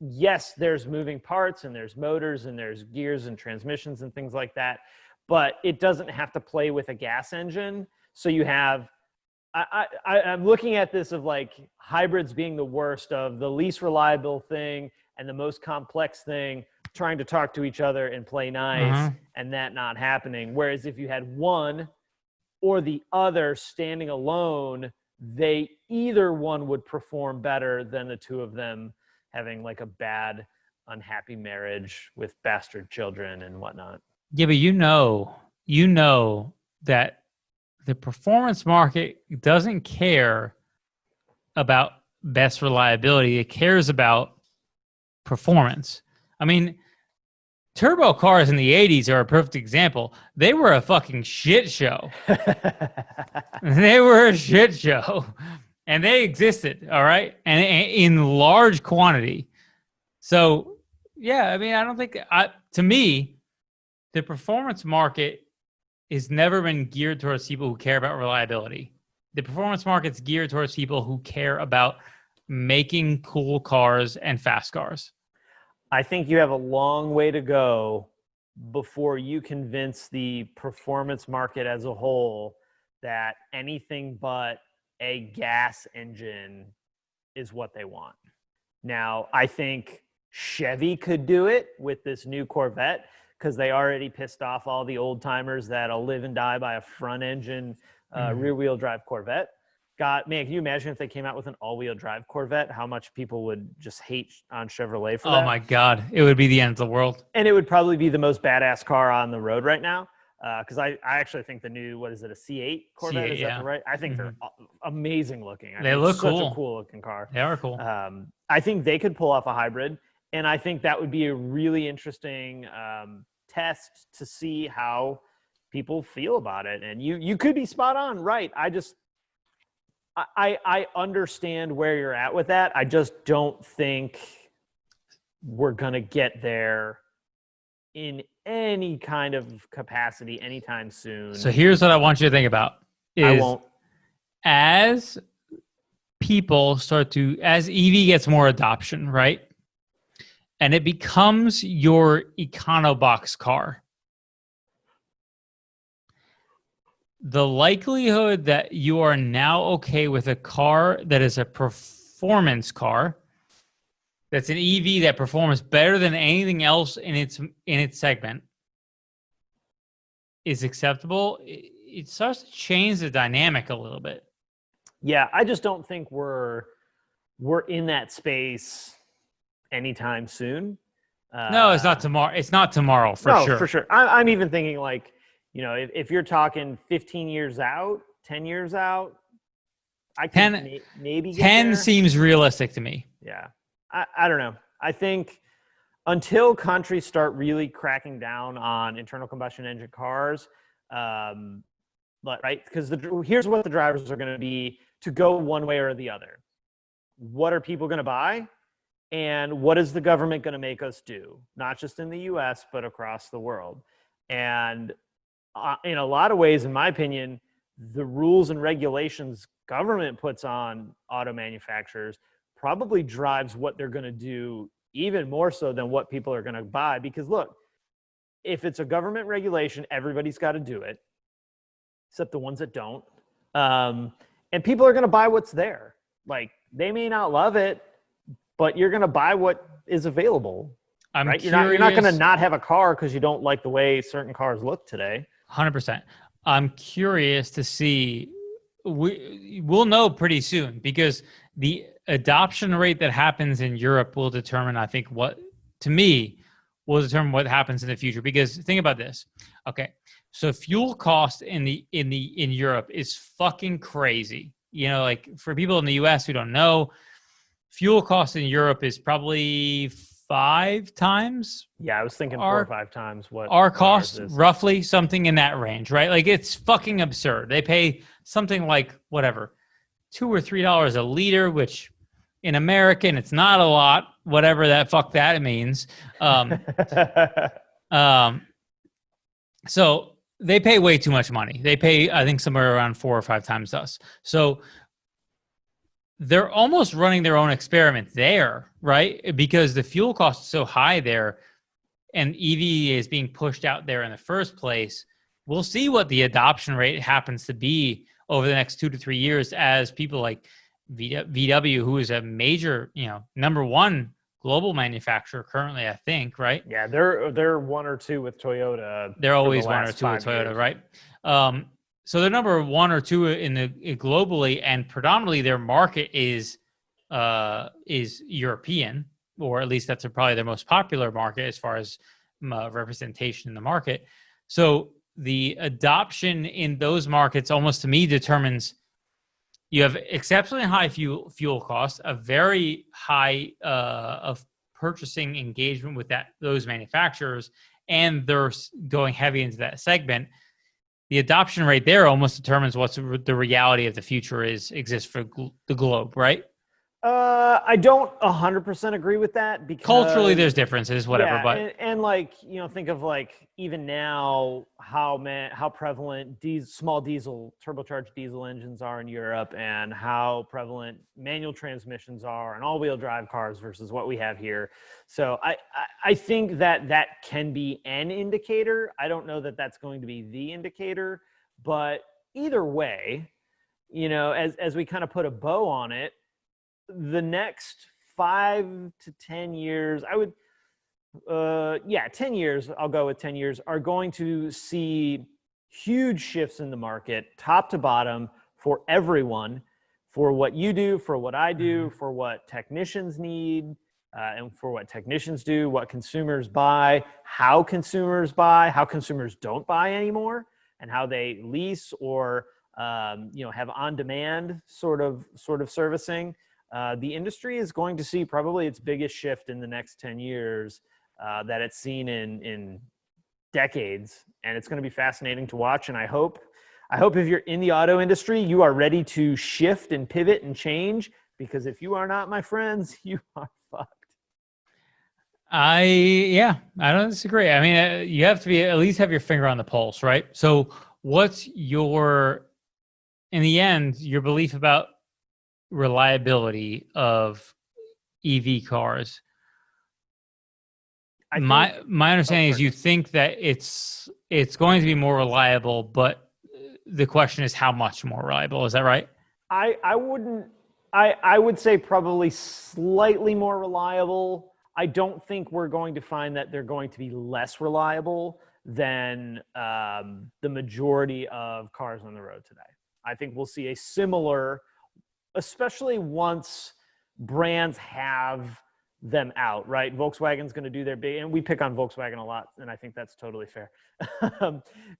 yes, there's moving parts and there's motors and there's gears and transmissions and things like that, but it doesn't have to play with a gas engine. So you have, I'm looking at this of like hybrids being the worst, of the least reliable thing and the most complex thing, trying to talk to each other and play nice, and that not happening. Whereas if you had one or the other standing alone, either one would perform better than the two of them having like a bad, unhappy marriage with bastard children and whatnot. Yeah, but you know that the performance market doesn't care about best reliability. It cares about performance. I mean, turbo cars in the 80s are a perfect example. They were a fucking shit show. They were a shit show. And they existed, all right? And in large quantity. So, yeah, I mean, I don't think, to me, the performance market has never been geared towards people who care about reliability. The performance market's geared towards people who care about making cool cars and fast cars. I think you have a long way to go before you convince the performance market as a whole that anything but a gas engine is what they want. Now, I think Chevy could do it with this new Corvette because they already pissed off all the old timers that'll live and die by a front engine rear wheel drive Corvette. God, man, can you imagine if they came out with an all-wheel drive Corvette, how much people would just hate on Chevrolet for that? Oh my God, it would be the end of the world. And it would probably be the most badass car on the road right now. Because I actually think the new, what is it, a C8 Corvette? C8, is that the right? I think they're amazing looking. They look such cool. a cool looking car. They are cool. I think they could pull off a hybrid, and I think that would be a really interesting test to see how people feel about it. And you could be spot on, right? I understand where you're at with that. I just don't think we're gonna get there in any kind of capacity anytime soon. So here's what I want you to think about. I won't. As people as EV gets more adoption, right? And it becomes your econobox car. The likelihood that you are now okay with a car that is a performance car, that's an EV that performs better than anything else in its segment, is acceptable. It starts to change the dynamic a little bit. Yeah, I just don't think we're in that space anytime soon. No, it's not tomorrow. It's not tomorrow for sure. For sure. I'm even thinking like, if you're talking 15 years out, 10 years out, I can maybe get 10 there. Seems realistic to me. Yeah. I don't know. I think until countries start really cracking down on internal combustion engine cars, right? Because here's what the drivers are going to be to go one way or the other. What are people going to buy? And what is the government going to make us do? Not just in the US, but across the world. And in a lot of ways, in my opinion, the rules and regulations government puts on auto manufacturers probably drives what they're going to do even more so than what people are going to buy. Because look, if it's a government regulation, everybody's got to do it, except the ones that don't. And people are going to buy what's there. Like, they may not love it, but you're going to buy what is available. Right? You're not going to not have a car because you don't like the way certain cars look today. 100%. I'm curious to see. We'll know pretty soon, because the adoption rate that happens in Europe will determine, I think, what happens in the future. Because think about this. Okay, so fuel cost in Europe is fucking crazy. Like, for people in the US who don't know, fuel cost in Europe is probably 5 times. Yeah, I was thinking 4 or 5 times what our cost, roughly something in that range, right? Like, it's fucking absurd. They pay something like whatever, $2 or $3 a liter, which in American it's not a lot. Whatever that means. So they pay way too much money. They pay, I think, somewhere around 4 or 5 times us. So they're almost running their own experiment there, right? Because the fuel cost is so high there, and EV is being pushed out there in the first place. We'll see what the adoption rate happens to be over the next 2 to 3 years, as people like VW, who is a major, number one global manufacturer currently, I think, right? Yeah, they're 1 or 2 with Toyota. They're always 1 or 2 with Toyota, right? So they're number 1 or 2 globally, and predominantly their market is European, or at least that's probably their most popular market as far as representation in the market. So the adoption in those markets, almost to me, determines you have exceptionally high fuel costs, a very high of purchasing engagement with those manufacturers, and they're going heavy into that segment. The adoption rate there almost determines what the reality of the future exists for the globe, right? I don't 100% agree with that, because culturally there's differences, whatever. Yeah, but and like, think of like even now how prevalent small diesel turbocharged diesel engines are in Europe, and how prevalent manual transmissions are and all-wheel drive cars versus what we have here. So I think that can be an indicator. I don't know that that's going to be the indicator, but either way, as we kind of put a bow on it, the next 5 to 10 years, 10 years, I'll go with 10 years, are going to see huge shifts in the market, top to bottom, for everyone, for what you do, for what I do, for what technicians need, and for what technicians do, what consumers buy, how consumers buy, how consumers don't buy anymore, and how they lease or have on-demand sort of servicing. The industry is going to see probably its biggest shift in the next 10 years that it's seen in decades, and it's going to be fascinating to watch. And I hope if you're in the auto industry, you are ready to shift and pivot and change, because if you are not, my friends, you are fucked. I don't disagree. I mean, you have to at least have your finger on the pulse, right? So what's in the end, your belief about reliability of EV cars? My understanding is you think that it's going to be more reliable, but the question is how much more reliable. Is that right? I would say probably slightly more reliable. I don't think we're going to find that they're going to be less reliable than the majority of cars on the road today. I think we'll see a similar, especially once brands have them out, right? Volkswagen's going to do their big, and we pick on Volkswagen a lot, and I think that's totally fair.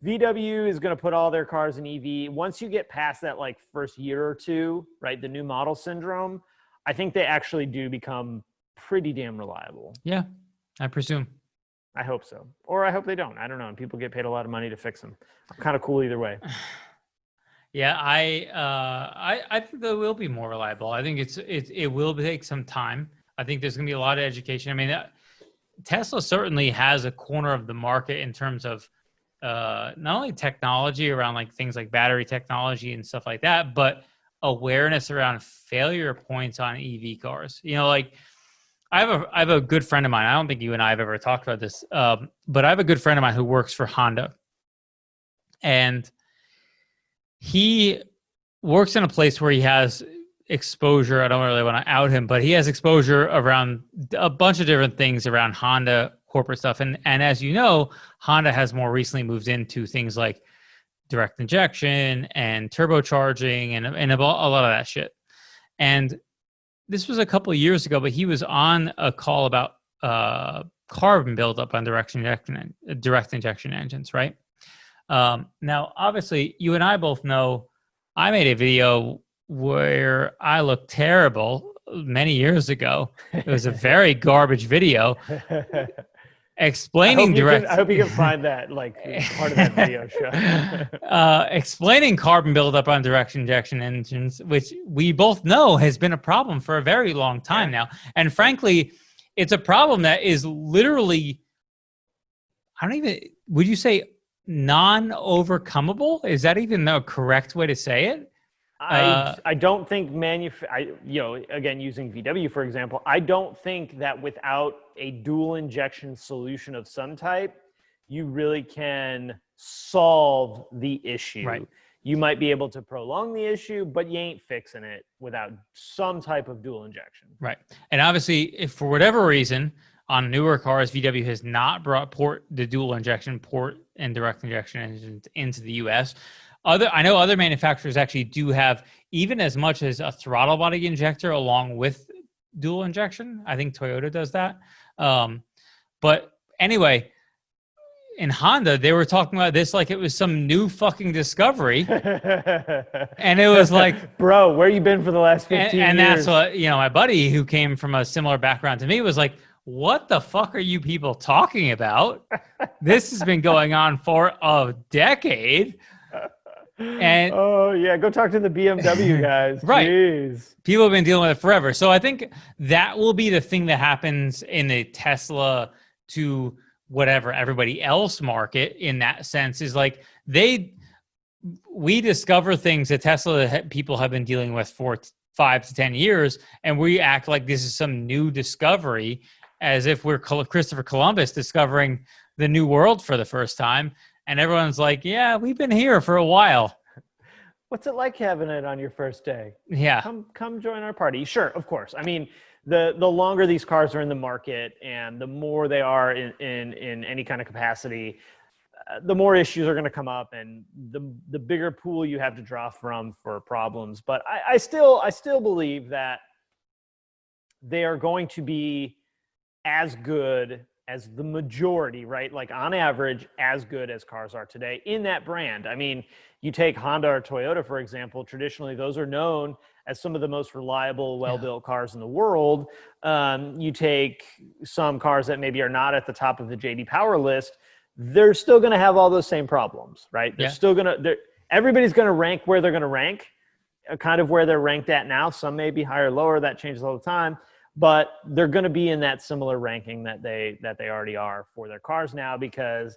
VW is going to put all their cars in EV. Once you get past that like first year or two, right, the new model syndrome, I think they actually do become pretty damn reliable. Yeah, I presume. I hope so. Or I hope they don't. I don't know. And people get paid a lot of money to fix them. I'm kind of cool either way. Yeah, I think they will be more reliable. I think it will take some time. I think there's going to be a lot of education. I mean, Tesla certainly has a corner of the market in terms of not only technology around like things like battery technology and stuff like that, but awareness around failure points on EV cars. You know, like I have a good friend of mine. I don't think you and I have ever talked about this, but I have a good friend of mine who works for Honda, and he works in a place where he has exposure. I don't really want to out him, but he has exposure around a bunch of different things around Honda corporate stuff. And as you know, Honda has more recently moved into things like direct injection and turbocharging and a lot of that shit. And this was a couple of years ago, but he was on a call about carbon buildup on direct injection engines, right? Now, obviously, you and I both know I made a video where I looked terrible many years ago. It was a very garbage video explaining I hope you can find that like part of that video show. Explaining carbon buildup on direct injection engines, which we both know has been a problem for a very long time now. And frankly, it's a problem that is literally, would you say non-overcomable? Is that even the correct way to say it? I don't think again, using VW, for example, I don't think that without a dual injection solution of some type, you really can solve the issue. Right. You might be able to prolong the issue, but you ain't fixing it without some type of dual injection. Right. And obviously, if for whatever reason on newer cars, VW has not brought the dual injection port and direct injection engines into the US. I know other manufacturers actually do have even as much as a throttle body injector along with dual injection. I think Toyota does that. But anyway, in Honda, they were talking about this like it was some new fucking discovery. And it was like, bro, where you been for the last 15 years? And that's what, my buddy who came from a similar background to me was like, what the fuck are you people talking about? This has been going on for a decade. And oh yeah, go talk to the BMW guys. Right. Jeez. People have been dealing with it forever. So I think that will be the thing that happens in the Tesla to whatever everybody else market in that sense is like we discover things that Tesla people have been dealing with for 5 to 10 years, and we act like this is some new discovery as if we're Christopher Columbus discovering the new world for the first time. And everyone's like, yeah, we've been here for a while. What's it like having it on your first day? Yeah. Come join our party. Sure, of course. I mean, the longer these cars are in the market and the more they are in any kind of capacity, the more issues are going to come up and the bigger pool you have to draw from for problems. But I still believe that they are going to be as good as the majority, right? Like on average, as good as cars are today in that brand. I mean, you take Honda or Toyota, for example, traditionally those are known as some of the most reliable, well-built cars in the world. You take some cars that maybe are not at the top of the JD Power list, they're still going to have all those same problems, right? They're still going to, everybody's going to rank where they're going to rank, kind of where they're ranked at now. Some may be higher or lower, that changes all the time. But they're going to be in that similar ranking that they already are for their cars now, because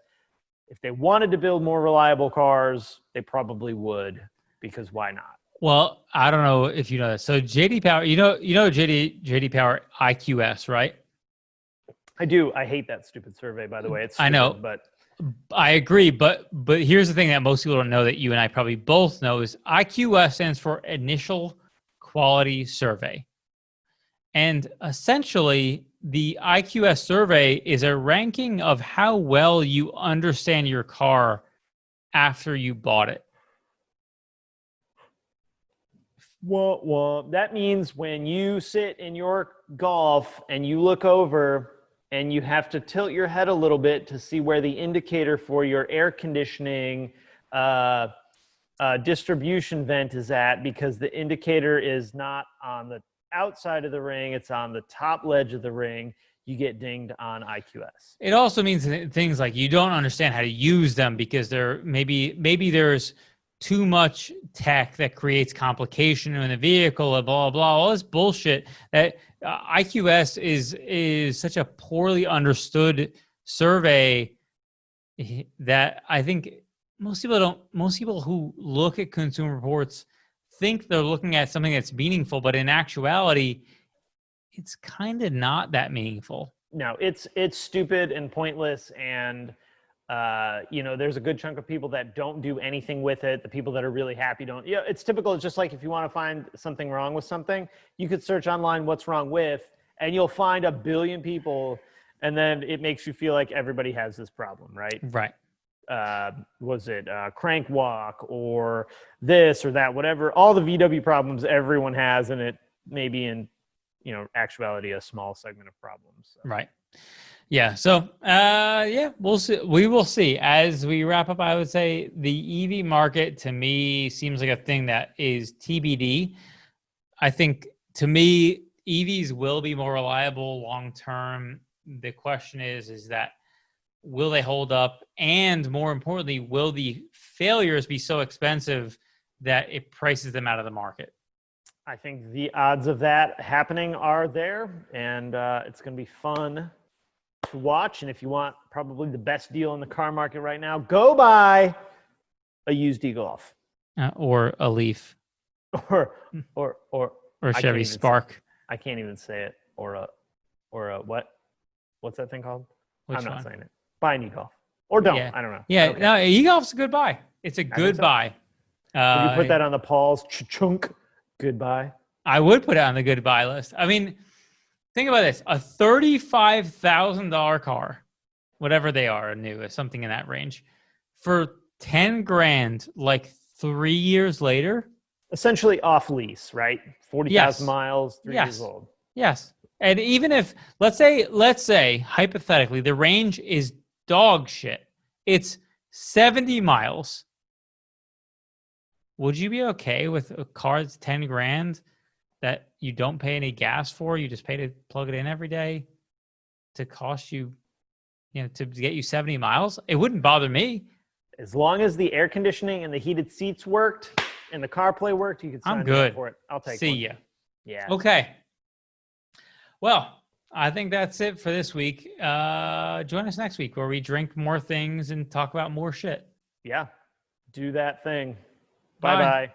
if they wanted to build more reliable cars, they probably would, because why not? Well, I don't know if you know that. So JD Power, you know JD Power IQS, right? I do. I hate that stupid survey, by the way. It's stupid, I know, but I agree. But here's the thing that most people don't know that you and I probably both know is IQS stands for Initial Quality Survey. And essentially, the IQS survey is a ranking of how well you understand your car after you bought it. Well, that means when you sit in your Golf and you look over and you have to tilt your head a little bit to see where the indicator for your air conditioning distribution vent is at, because the indicator is not on the outside of the ring, it's on the top ledge of the ring, you get dinged on IQS. It also means things like you don't understand how to use them because maybe there's too much tech that creates complication in the vehicle, and blah, blah, all this bullshit. That IQS is such a poorly understood survey that I think most people who look at Consumer Reports think they're looking at something that's meaningful, but in actuality, it's kind of not that meaningful. No, it's stupid and pointless, and there's a good chunk of people that don't do anything with it. The people that are really happy don't. Yeah, it's typical. It's just like if you want to find something wrong with something, you could search online what's wrong with, and you'll find a billion people, and then it makes you feel like everybody has this problem, right? Right. Was it crank walk or this or that, whatever, all the VW problems everyone has, and it may be in actuality a small segment of problems. So. Right. Yeah. So we'll see. We will see as we wrap up. I would say the EV market to me seems like a thing that is TBD. I think to me EVs will be more reliable long term. The question is that will they hold up? And more importantly, will the failures be so expensive that it prices them out of the market? I think the odds of that happening are there, and it's going to be fun to watch. And if you want probably the best deal in the car market right now, go buy a used e-Golf. Or a Leaf. Or Chevy Spark. I can't even say it. Or a what? What's that thing called? I'm not saying it. Buy an e-Golf. Or don't. Yeah. I don't know. Yeah, okay. No, e-Golf's a good buy. It's a good buy. Would you put that on the Paul's chunk goodbye? I would put it on the goodbye list. I mean, think about this. A $35,000 car, whatever they are, new, something in that range, for 10 grand, like 3 years later. Essentially off lease, right? 40,000 miles, 3 years old. Yes. And even if, let's say, hypothetically, the range is dog shit. It's 70 miles. Would you be okay with a car that's 10 grand that you don't pay any gas for? You just pay to plug it in every day to cost you, to get you 70 miles? It wouldn't bother me. As long as the air conditioning and the heated seats worked and the CarPlay worked, you could sign up for it. I'll take it. See ya. Yeah. Okay. Well, I think that's it for this week. Join us next week where we drink more things and talk about more shit. Yeah. Do that thing. Bye. Bye-bye.